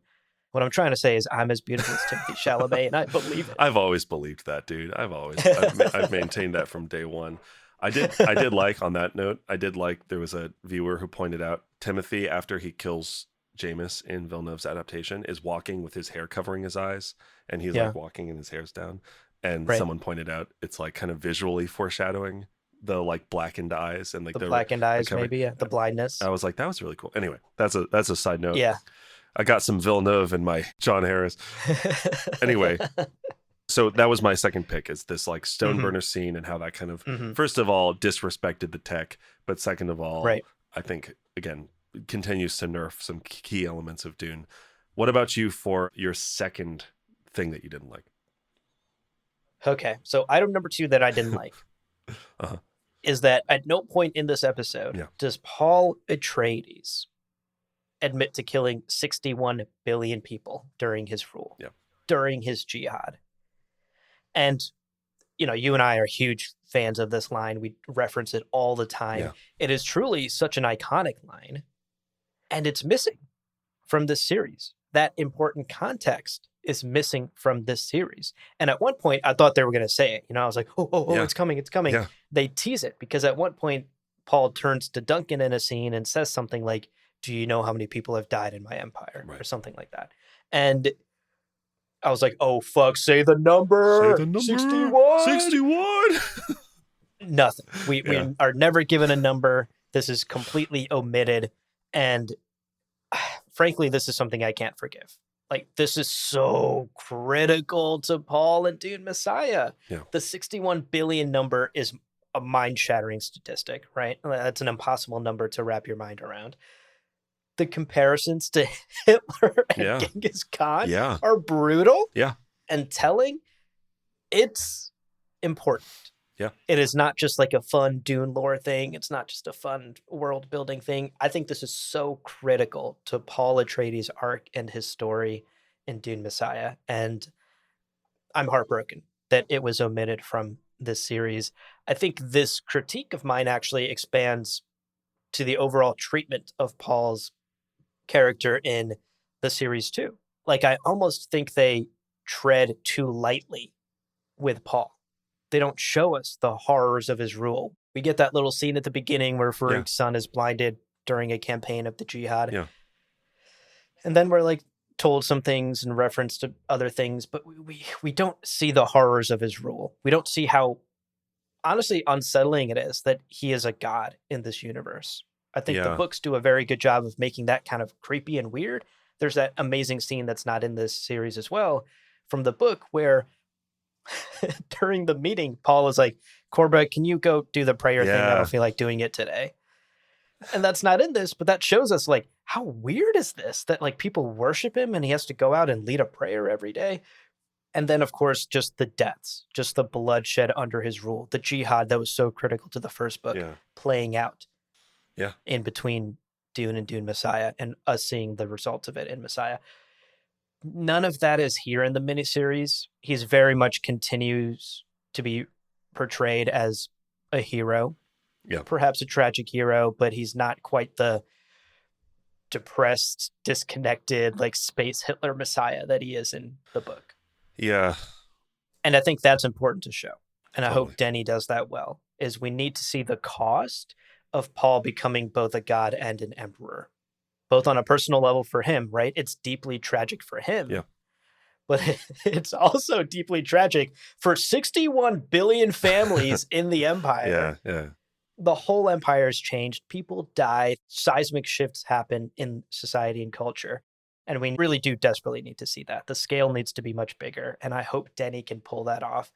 What I'm trying to say is I'm as beautiful as Timothée Chalamet, and I believe it. I've always believed that, dude. I've maintained that from day one. I did like, on that note, I did like, there was a viewer who pointed out Timothy, after he kills Jameis in Villeneuve's adaptation, is walking with his hair covering his eyes, and he's Yeah, like walking and his hair's down. And right. someone pointed out it's like kind of visually foreshadowing the like blackened eyes and like The the blackened eyes, covering. maybe, yeah. The blindness. I was like, that was really cool. Anyway, that's a side note. Yeah. I got some Villeneuve in my John Harris. Anyway, so that was my second pick, is this like stone burner scene, and how that kind of, first of all, disrespected the tech, but second of all, Right. I think, again, continues to nerf some key elements of Dune. What about you for your second thing that you didn't like? Okay, so item number 2 that I didn't like Uh-huh. is that at no point in this episode Yeah. does Paul Atreides admit to killing 61 billion people during his rule, Yeah. during his jihad. And, you and I are huge fans of this line. We reference it all the time. Yeah. It is truly such an iconic line, and it's missing from this series. That important context is missing from this series. And at one point, I thought they were going to say it. I was like, oh, Yeah. it's coming, it's coming. Yeah. They tease it, because at one point, Paul turns to Duncan in a scene and says something like, do you know how many people have died in my empire? Right. Or something like that. And I was like, oh, fuck, say the number. Say the number. 61. 61. Nothing. We Yeah. are never given a number. This is completely omitted. And frankly, this is something I can't forgive. Like, this is so critical to Paul and Dune Messiah. Yeah. The 61 billion number is a mind-shattering statistic, right? That's an impossible number to wrap your mind around. The comparisons to Hitler and Yeah. Genghis Khan Yeah. are brutal Yeah. and telling. It's important. Yeah. It is not just like a fun Dune lore thing. It's not just a fun world building thing. I think this is so critical to Paul Atreides' arc and his story in Dune Messiah. And I'm heartbroken that it was omitted from this series. I think this critique of mine actually expands to the overall treatment of Paul's character in the series too. Like, I almost think they tread too lightly with Paul. They don't show us the horrors of his rule. We get that little scene at the beginning where Farouk's son is blinded during a campaign of the jihad. Yeah. And then we're like told some things in reference to other things, but we don't see the horrors of his rule. We don't see how honestly unsettling it is that he is a god in this universe. I think the books do a very good job of making that kind of creepy and weird. There's that amazing scene that's not in this series as well from the book where during the meeting, Paul is like, Corba, can you go do the prayer thing? I don't feel like doing it today. And that's not in this, but that shows us like, how weird is this that like people worship him and he has to go out and lead a prayer every day. And then, of course, just the deaths, just the bloodshed under his rule, the jihad that was so critical to the first book playing out in between Dune and Dune Messiah, and us seeing the results of it in Messiah. None of that is here in the miniseries. He's very much continues to be portrayed as a hero, perhaps a tragic hero, but he's not quite the depressed, disconnected, like space Hitler Messiah that he is in the book. Yeah. And I think that's important to show. And I hope Denny does that well, is we need to see the cost of Paul becoming both a god and an emperor, both on a personal level for him, right? It's deeply tragic for him. Yeah. But it's also deeply tragic for 61 billion families in the empire. Yeah. The whole empire has changed. People die. Seismic shifts happen in society and culture. And we really do desperately need to see that. The scale needs to be much bigger. And I hope Denny can pull that off.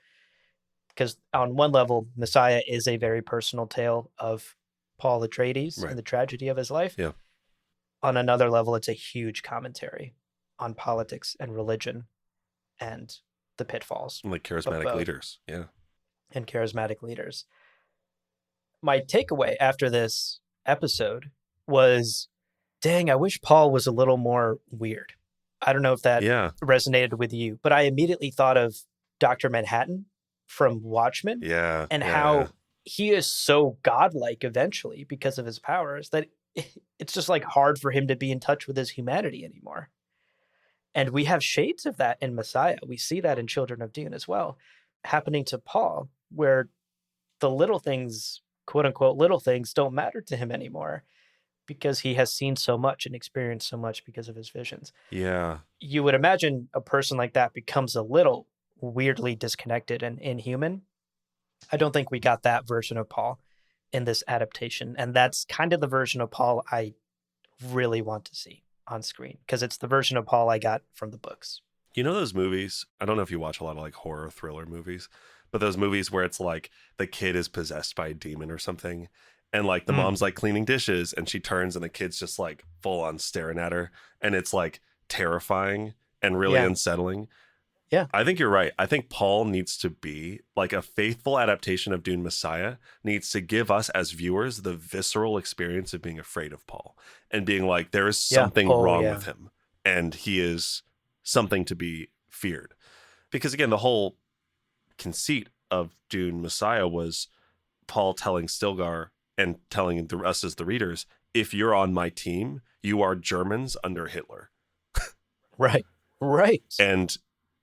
Because on one level, Messiah is a very personal tale of Paul Atreides and the tragedy of his life. Yeah. On another level, it's a huge commentary on politics and religion and the pitfalls. And like charismatic leaders. Yeah. And charismatic leaders. My takeaway after this episode was, dang, I wish Paul was a little more weird. I don't know if that resonated with you, but I immediately thought of Dr. Manhattan from Watchmen. Yeah. And how he is so godlike eventually because of his powers that it's just like hard for him to be in touch with his humanity anymore. And we have shades of that in Messiah. We see that in Children of Dune as well, happening to Paul, where the little things, quote unquote, little things don't matter to him anymore because he has seen so much and experienced so much because of his visions. Yeah. You would imagine a person like that becomes a little weirdly disconnected and inhuman. I don't think we got that version of Paul in this adaptation. And that's kind of the version of Paul I really want to see on screen because it's the version of Paul I got from the books. You know those movies? I don't know if you watch a lot of like horror thriller movies, but those movies where it's like the kid is possessed by a demon or something. And like the mom's like cleaning dishes and she turns and the kid's just like full on staring at her. And it's like terrifying and really unsettling. Yeah. I think you're right. I think Paul needs to be like a faithful adaptation of Dune Messiah, needs to give us as viewers the visceral experience of being afraid of Paul and being like, there is something wrong with him and he is something to be feared. Because again, the whole conceit of Dune Messiah was Paul telling Stilgar and telling us as the readers, if you're on my team, you are Germans under Hitler. Right. And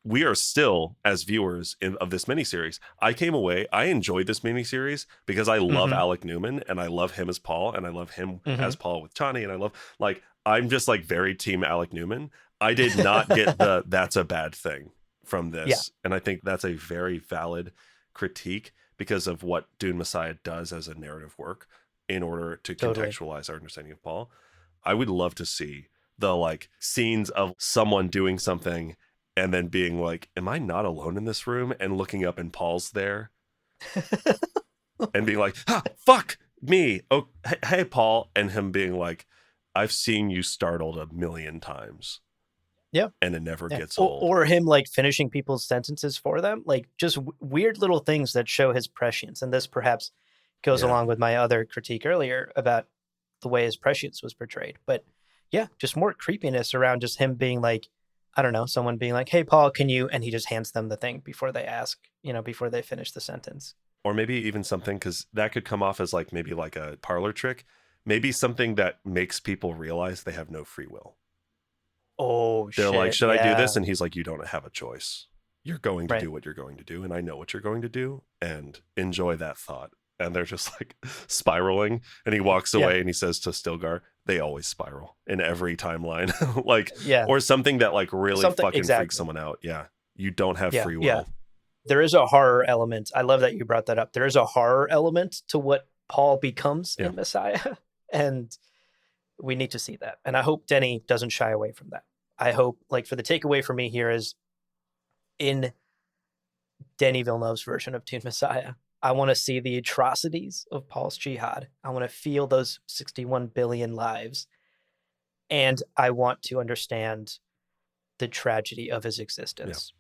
we are still, as viewers of this miniseries, I came away, I enjoyed this miniseries because I love Alec Newman and I love him as Paul and I love him as Paul with Chani and I love, like, I'm just like very team Alec Newman. I did not get the that's a bad thing from this. Yeah. And I think that's a very valid critique because of what Dune Messiah does as a narrative work in order to contextualize our understanding of Paul. I would love to see the like scenes of someone doing something and then being like, am I not alone in this room? And looking up and Paul's there and being like, fuck me. Oh, hey, Paul. And him being like, I've seen you startled 1,000,000 times. Yeah. And it never gets old. Or him like finishing people's sentences for them. Like just weird little things that show his prescience. And this perhaps goes along with my other critique earlier about the way his prescience was portrayed. But yeah, just more creepiness around just him being like, I don't know, someone being like, hey, Paul, can you? And he just hands them the thing before they ask, before they finish the sentence. Or maybe even something, because that could come off as like maybe like a parlor trick. Maybe something that makes people realize they have no free will. Oh, They're like, should I do this? And he's like, you don't have a choice. You're going to do what you're going to do. And I know what you're going to do. And enjoy that thought. And they're just like spiraling. And he walks away and he says to Stilgar, they always spiral in every timeline. Or something that like really freaks someone out. Yeah. You don't have free will. Yeah. There is a horror element. I love that you brought that up. There is a horror element to what Paul becomes in Messiah. And we need to see that. And I hope Denny doesn't shy away from that. I hope, like, for the takeaway for me here is in Denis Villeneuve's version of Dune Messiah, I want to see the atrocities of Paul's jihad. I want to feel those 61 billion lives. And I want to understand the tragedy of his existence,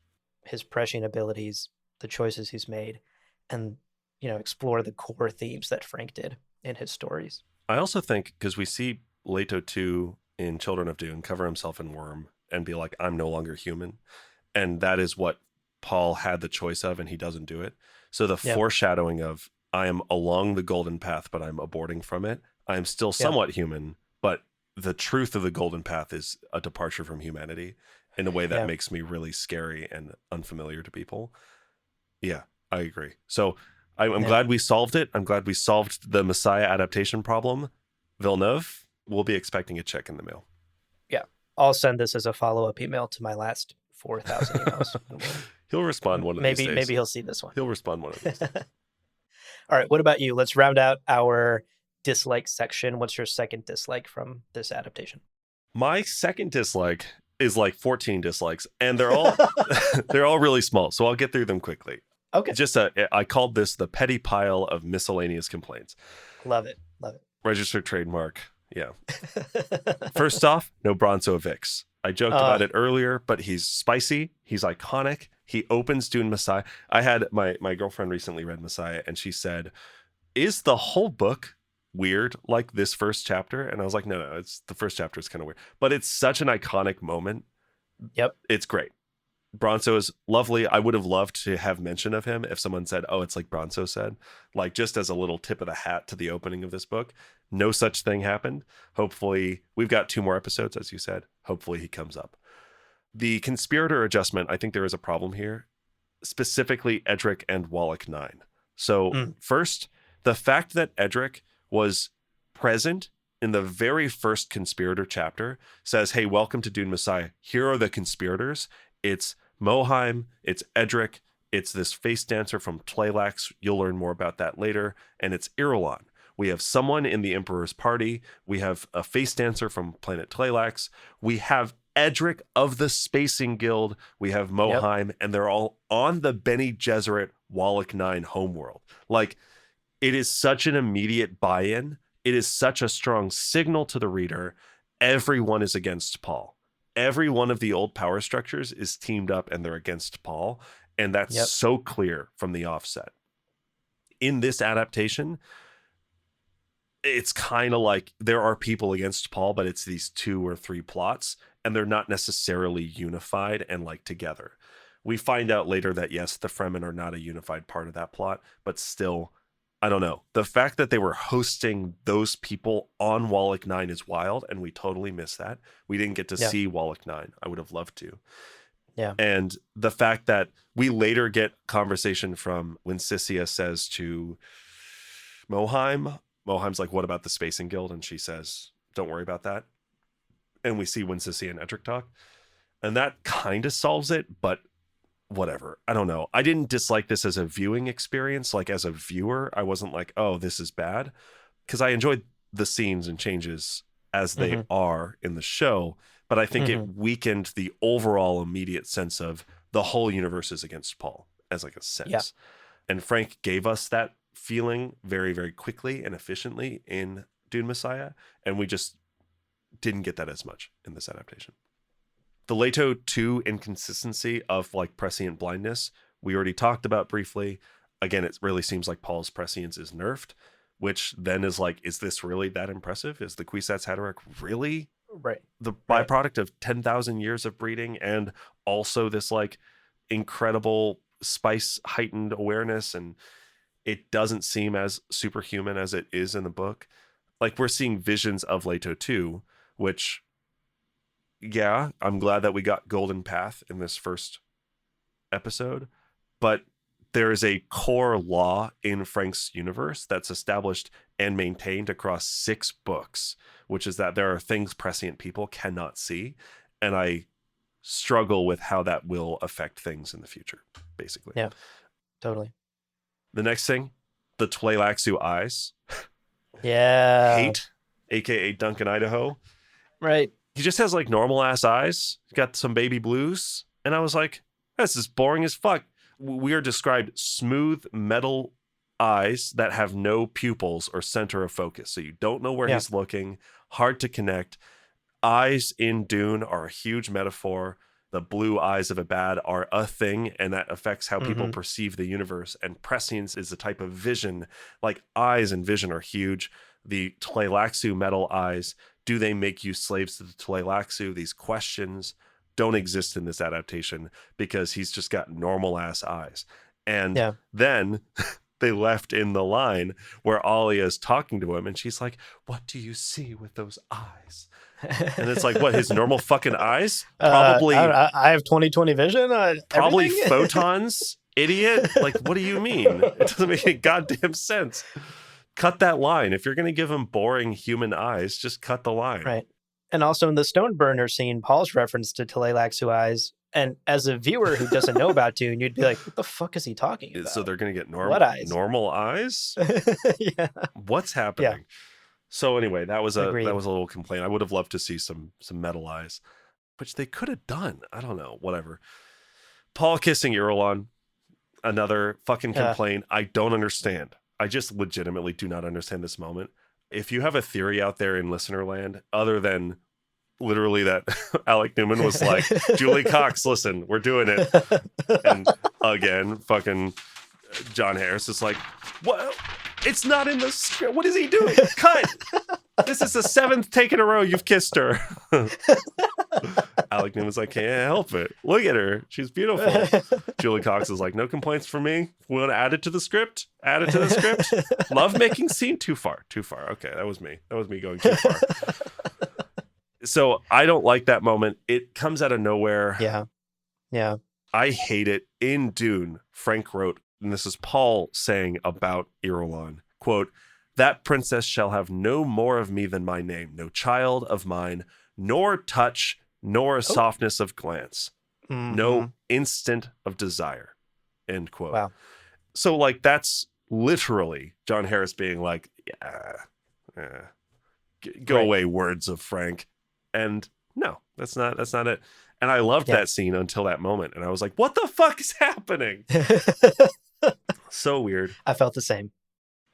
his prescient abilities, the choices he's made, and, explore the core themes that Frank did in his stories. I also think, because we see Leto 2 in Children of Dune cover himself in worm and be like, I'm no longer human. And that is what Paul had the choice of, and he doesn't do it. So the foreshadowing of, I am along the golden path, but I'm aborting from it. I am still somewhat human, but the truth of the golden path is a departure from humanity in a way that makes me really scary and unfamiliar to people. Yeah, I agree. So I'm glad we solved it. I'm glad we solved the Messiah adaptation problem. Villeneuve, we'll be expecting a check in the mail. Yeah. I'll send this as a follow-up email to my last 4,000 emails. He'll respond one of these days. Maybe he'll see this one. He'll respond one of these days. All right. What about you? Let's round out our dislike section. What's your second dislike from this adaptation? My second dislike is like 14 dislikes, and they're all they're all really small. So I'll get through them quickly. Okay. I called this the petty pile of miscellaneous complaints. Love it. Registered trademark. Yeah. First off, no Bronzo Vix. I joked about it earlier, but he's spicy. He's iconic. He opens Dune Messiah. I had my girlfriend recently read Messiah, and she said, is the whole book weird like this first chapter? And I was like, no, it's the first chapter is kind of weird, but it's such an iconic moment. Yep. It's great. Bronzo is lovely. I would have loved to have mention of him if someone said, oh, it's like Bronzo said, like just as a little tip of the hat to the opening of this book. No such thing happened. Hopefully, we've got 2 more episodes, as you said. Hopefully he comes up. The conspirator adjustment, I think there is a problem here, specifically Edric and Wallach 9. So first, the fact that Edric was present in the very first conspirator chapter says, hey, welcome to Dune Messiah. Here are the conspirators. It's Moheim, it's Edric, it's this face dancer from Tleilax. You'll learn more about that later. And it's Irulan. We have someone in the Emperor's party. We have a face dancer from planet Tleilax. We have Edric of the Spacing Guild. We have Moheim, and they're all on the Bene Gesserit Wallach 9 homeworld. Like, it is such an immediate buy-in. It is such a strong signal to the reader. Everyone is against Paul. Every one of the old power structures is teamed up and they're against Paul. And that's so clear from the offset. In this adaptation, it's kind of like there are people against Paul, but it's these 2 or 3 plots, and they're not necessarily unified and like together. We find out later that, yes, the Fremen are not a unified part of that plot, but still, I don't know. The fact that they were hosting those people on Wallach 9 is wild, and we totally missed that. We didn't get to see Wallach 9. I would have loved to. Yeah. And the fact that we later get conversation from when Sissia says to Moheim's like, what about the Spacing Guild? And she says, don't worry about that. And we see when Sissia and Edric talk. And that kind of solves it, but whatever. I don't know. I didn't dislike this as a viewing experience. Like, as a viewer, I wasn't like, oh, this is bad. Because I enjoyed the scenes and changes as they are in the show. But I think it weakened the overall immediate sense of the whole universe is against Paul as like a sense. Yeah. And Frank gave us that feeling very, very quickly and efficiently in Dune Messiah. And we just didn't get that as much in this adaptation. The Leto 2 inconsistency of like prescient blindness, we already talked about briefly. Again, it really seems like Paul's prescience is nerfed, which then is like, is this really that impressive? Is the Kwisatz Haderach really the byproduct of 10,000 years of breeding and also this like incredible spice heightened awareness? And it doesn't seem as superhuman as it is in the book. Like, we're seeing visions of Leto 2, which, yeah, I'm glad that we got Golden Path in this first episode, but there is a core law in Frank's universe that's established and maintained across 6 books, which is that there are things prescient people cannot see. And I struggle with how that will affect things in the future, basically. Yeah, totally. The next thing, the Tleilaxu eyes. Yeah. Hate, aka Duncan Idaho. Right. He just has like normal ass eyes. He's got some baby blues. And I was like, this is boring as fuck. We are described smooth metal eyes that have no pupils or center of focus. So you don't know where he's looking. Hard to connect. Eyes in Dune are a huge metaphor. The blue eyes of a bad are a thing, and that affects how people perceive the universe. And prescience is a type of vision. Like, eyes and vision are huge. The Tleilaxu metal eyes, do they make you slaves to the Tleilaxu? These questions don't exist in this adaptation because he's just got normal ass eyes. And then they left in the line where Alia is talking to him and she's like, what do you see with those eyes? And it's like, what, his normal fucking eyes? Probably. I have 20/20 vision. Probably photons, idiot. Like, what do you mean? It doesn't make any goddamn sense. Cut that line. If you're going to give him boring human eyes, just cut the line. Right. And also in the stone burner scene, Paul's reference to Tleilaxu eyes. And as a viewer who doesn't know about Dune, you'd be like, what the fuck is he talking about? So they're going to get what eyes? Normal eyes? Yeah. What's happening? Yeah. So anyway, that was a little complaint. I would have loved to see some metal eyes, which they could have done. I don't know. Whatever. Paul kissing Irulan, another fucking complaint. I don't understand. I just legitimately do not understand this moment. If you have a theory out there in listener land, other than literally that Alec Newman was like, Julie Cox, listen, we're doing it. And again, fucking John Harris is like, what? It's not in the script. What is he doing? Cut. This is the 7th take in a row you've kissed her. Alec Newman's like, can't help it. Look at her. She's beautiful. Julie Cox is like, no complaints from me. We want to add it to the script. Add it to the script. Love making scene. Too far. Okay, that was me. That was me going too far. So I don't like that moment. It comes out of nowhere. Yeah. I hate it. In Dune, Frank wrote, and this is Paul saying about Irulan, quote, "That princess shall have no more of me than my name, no child of mine, nor touch, nor a softness of glance, no instant of desire," end quote. Wow. So like that's literally John Harris being like, go away, words of Frank. And no, that's not it. And I loved that scene until that moment. And I was like, what the fuck is happening? So weird. I felt the same.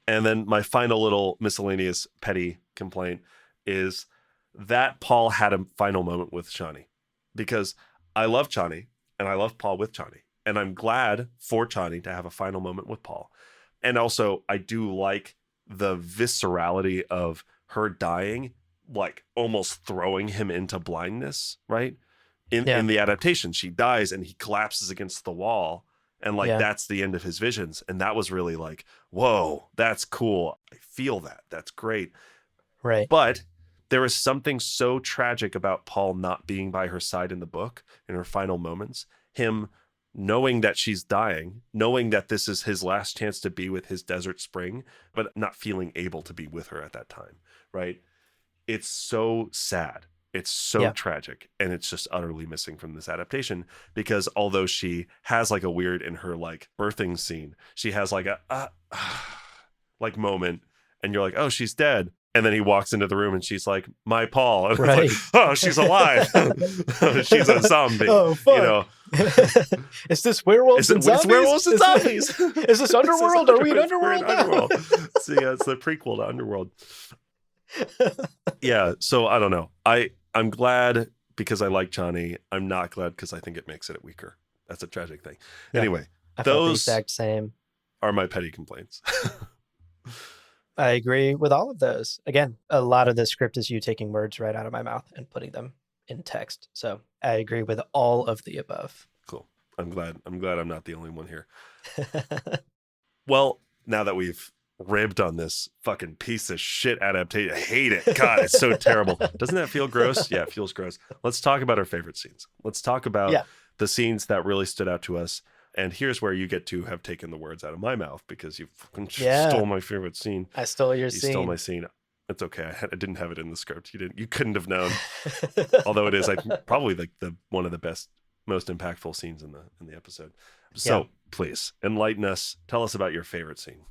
And then my final little miscellaneous petty complaint is that Paul had a final moment with Chani, because I love Chani and I love Paul with Chani. And I'm glad for Chani to have a final moment with Paul. And also I do like the viscerality of her dying, like almost throwing him into blindness, right? In the adaptation, she dies and he collapses against the wall, and like that's the end of his visions. And that was really like, whoa, that's cool. I feel that. That's great. Right. But there is something so tragic about Paul not being by her side in the book in her final moments, him knowing that she's dying, knowing that this is his last chance to be with his desert spring, but not feeling able to be with her at that time, right? It's so sad. It's so tragic, and it's just utterly missing from this adaptation, because although she has like a weird in her like birthing scene, she has like a like moment, and you're like, oh, she's dead. And then he walks into the room and she's like, my Paul. And it's like, oh, she's alive. She's a zombie. Oh, fuck. You know? Is this werewolves and zombies? It's werewolves and zombies. Is this Underworld? Are we in Underworld now? Underworld. So yeah, it's the prequel to Underworld. Yeah, so I don't know. I'm glad because I like Chani. I'm not glad because I think it makes it weaker. That's a tragic thing. Yeah, anyway, I felt the exact same. Are my petty complaints. I agree with all of those. Again, a lot of the script is you taking words right out of my mouth and putting them in text. So I agree with all of the above. Cool. I'm glad I'm not the only one here. Well, now that we've ribbed on this fucking piece of shit adaptation, I hate it. God, it's so terrible. Doesn't that feel gross? Yeah, it feels gross. Let's talk about our favorite scenes. Let's talk about the scenes that really stood out to us. And here's where you get to have taken the words out of my mouth, because you fucking stole my favorite scene. I stole your scene. You stole my scene. It's okay. I didn't have it in the script. You couldn't have known. Although it is like probably like the one of the best, most impactful scenes in the episode. So please enlighten us. Tell us about your favorite scene.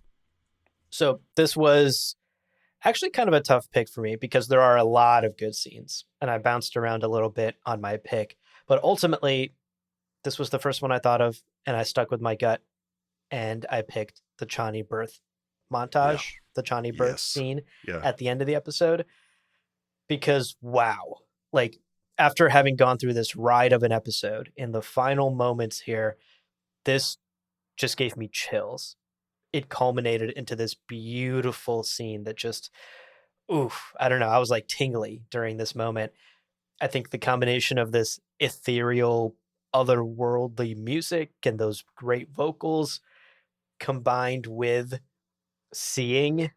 So this was actually kind of a tough pick for me, because there are a lot of good scenes and I bounced around a little bit on my pick, but ultimately this was the first one I thought of, and I stuck with my gut, and I picked the Chani birth montage, the Chani birth scene at the end of the episode, because wow, like after having gone through this ride of an episode, in the final moments here, this just gave me chills. It culminated into this beautiful scene that just, I don't know. I was like tingly during this moment. I think the combination of this ethereal, otherworldly music and those great vocals, combined with seeing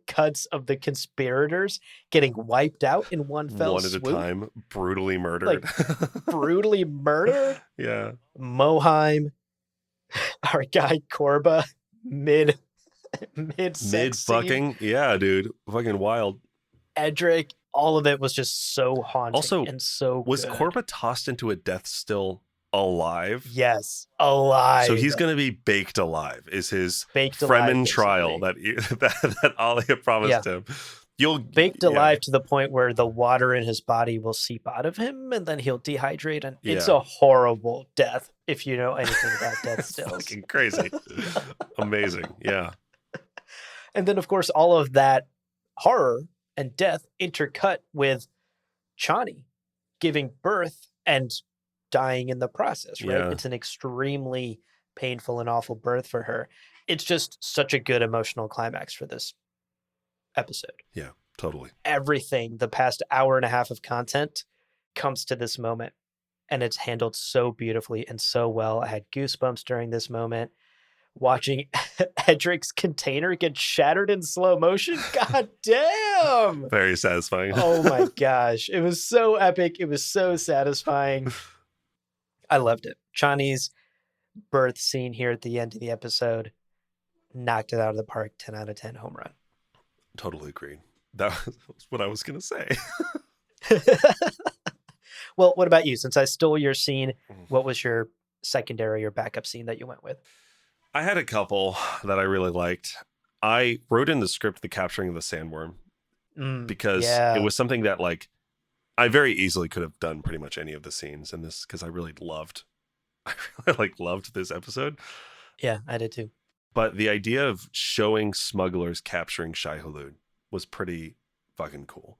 cuts of the conspirators getting wiped out in one fell swoop. One at a time, brutally murdered. Like, brutally murdered? Yeah. Moheim, our guy Korba, mid fucking, yeah, dude. Fucking wild. Edric, all of it was just so haunting. Also, and so was good. Korba tossed into a death still alive? Yes, alive. So he's going to be baked alive, is his baked Fremen alive, trial that Alia promised him. You'll baked alive to the point where the water in his body will seep out of him and then he'll dehydrate, and it's a horrible death if you know anything about death stills. Fucking crazy. Amazing. Yeah. And then of course all of that horror and death intercut with Chani giving birth and dying in the process, right? Yeah. It's an extremely painful and awful birth for her. It's just such a good emotional climax for this episode. Yeah, totally. Everything, the past hour and a half of content comes to this moment, and it's handled so beautifully and so well. I had goosebumps during this moment. Watching Edric's container get shattered in slow motion. God damn. Very satisfying. Oh my gosh. It was so epic. It was so satisfying. I loved it. Chani's birth scene here at the end of the episode knocked it out of the park. 10 out of 10 home run. Totally agreed. That was what I was going to say. Well, what about you? Since I stole your scene, what was your secondary or backup scene that you went with? I had a couple that I really liked. I wrote in the script the capturing of the sandworm because it was something that, like, I very easily could have done pretty much any of the scenes in this because I really loved this episode. Yeah, I did too. But the idea of showing smugglers capturing Shai-Hulud was pretty fucking cool.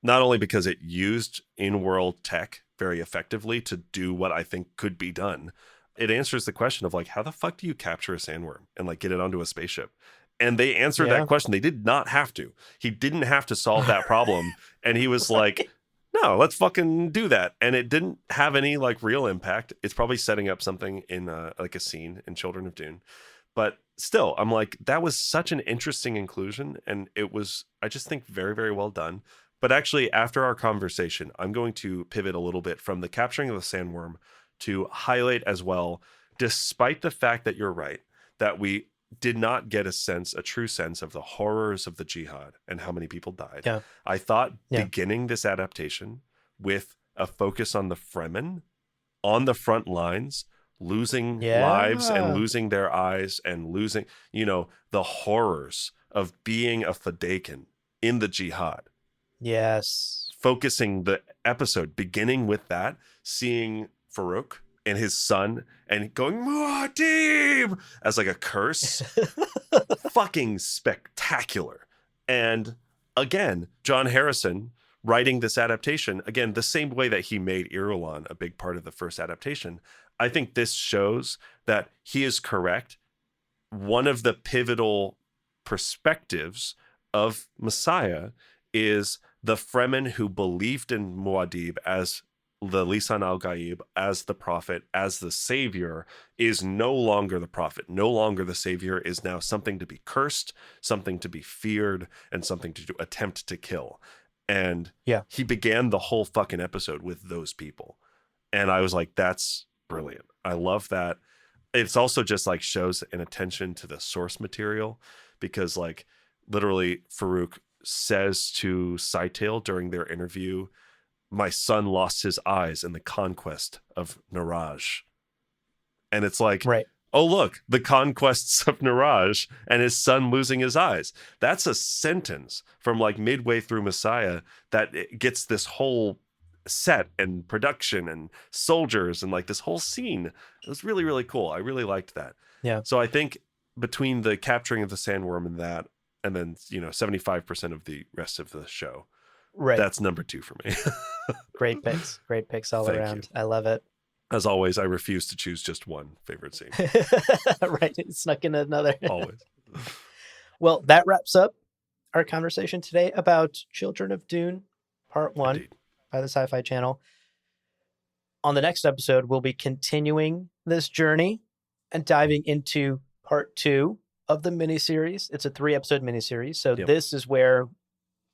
Not only because it used in-world tech very effectively to do what I think could be done, it answers the question of, like, how the fuck do you capture a sandworm and, like, get it onto a spaceship? And they answered that question. They did not have to. He didn't have to solve that problem. And he was like, no, let's fucking do that. And it didn't have any, like, real impact. It's probably setting up something in like a scene in Children of Dune. But still, I'm like, that was such an interesting inclusion. And it was, I just think, very, very well done. But actually, after our conversation, I'm going to pivot a little bit from the capturing of the sandworm to highlight as well, despite the fact that you're right, that we did not get a true sense of the horrors of the jihad and how many people died. Yeah. I thought beginning this adaptation with a focus on the Fremen on the front lines, losing lives and losing their eyes and losing, the horrors of being a Fedaykin in the jihad. Yes. Focusing the episode, beginning with that, seeing Farouk and his son and going Muad'Dib as like a curse. Fucking spectacular. And again, John Harrison writing this adaptation, again, the same way that he made Irulan a big part of the first adaptation. I think this shows that he is correct. One of the pivotal perspectives of Messiah is the Fremen who believed in Muad'Dib as the Lisan al-Gaib, as the prophet, as the savior, is no longer the prophet, no longer the savior, is now something to be cursed, something to be feared, and something to attempt to kill. And he began the whole fucking episode with those people. And I was like, that's brilliant. I love that. It's also just like shows an attention to the source material because, like, literally Farouk says to Scytale during their interview, my son lost his eyes in the conquest of Naraj. And it's like, oh, look, the conquests of Naraj and his son losing his eyes. That's a sentence from like midway through Messiah that it gets this whole set and production and soldiers and like this whole scene. It was really, really cool. I really liked that. Yeah. So I think between the capturing of the sandworm and that, and then, 75% of the rest of the show, that's number 2 for me. Great picks all around. I love it. As always, I refuse to choose just one favorite scene. Right, it snuck in another. Always. Well, that wraps up our conversation today about Children of Dune, Part 1 Indeed. by the SyFy channel. On the next episode, we'll be continuing this journey and diving into Part 2 of the miniseries. It's a 3-episode miniseries, so this is where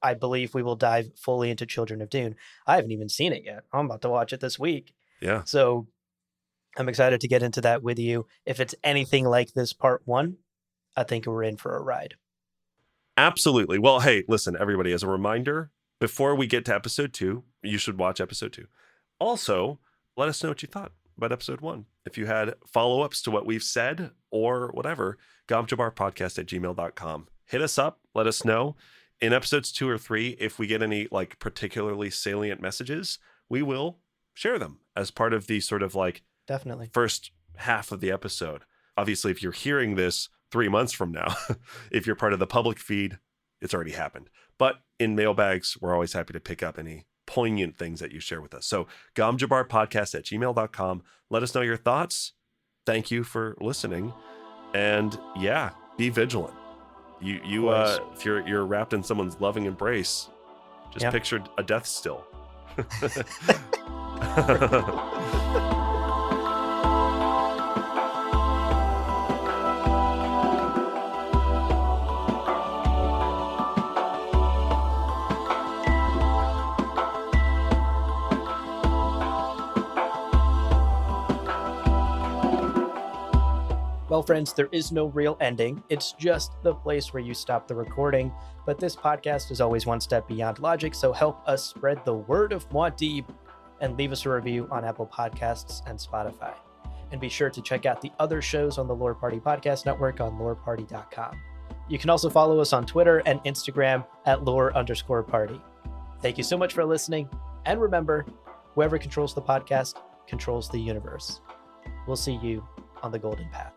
I believe we will dive fully into Children of Dune. I haven't even seen it yet. I'm about to watch it this week. Yeah. So I'm excited to get into that with you. If it's anything like this Part 1, I think we're in for a ride. Absolutely. Well, hey, listen, everybody, as a reminder, before we get to Episode 2, you should watch Episode 2. Also, let us know what you thought about Episode 1. If you had follow-ups to what we've said or whatever, gomjabarpodcast@gmail.com. Hit us up. Let us know. In episodes 2 or 3, if we get any like particularly salient messages, we will share them as part of the sort of like definitely first half of the episode. Obviously, if you're hearing this 3 months from now, if you're part of the public feed, it's already happened. But in mailbags, we're always happy to pick up any poignant things that you share with us. So gomjabarpodcast@gmail.com. Let us know your thoughts. Thank you for listening. And yeah, be vigilant. You if you're wrapped in someone's loving embrace, just picture a death still. Well, friends, there is no real ending. It's just the place where you stop the recording. But this podcast is always one step beyond logic, so help us spread the word of Muad'Dib and leave us a review on Apple Podcasts and Spotify. And be sure to check out the other shows on the Lore Party Podcast Network on loreparty.com. You can also follow us on Twitter and Instagram at lore_party. Thank you so much for listening. And remember, whoever controls the podcast controls the universe. We'll see you on the Golden Path.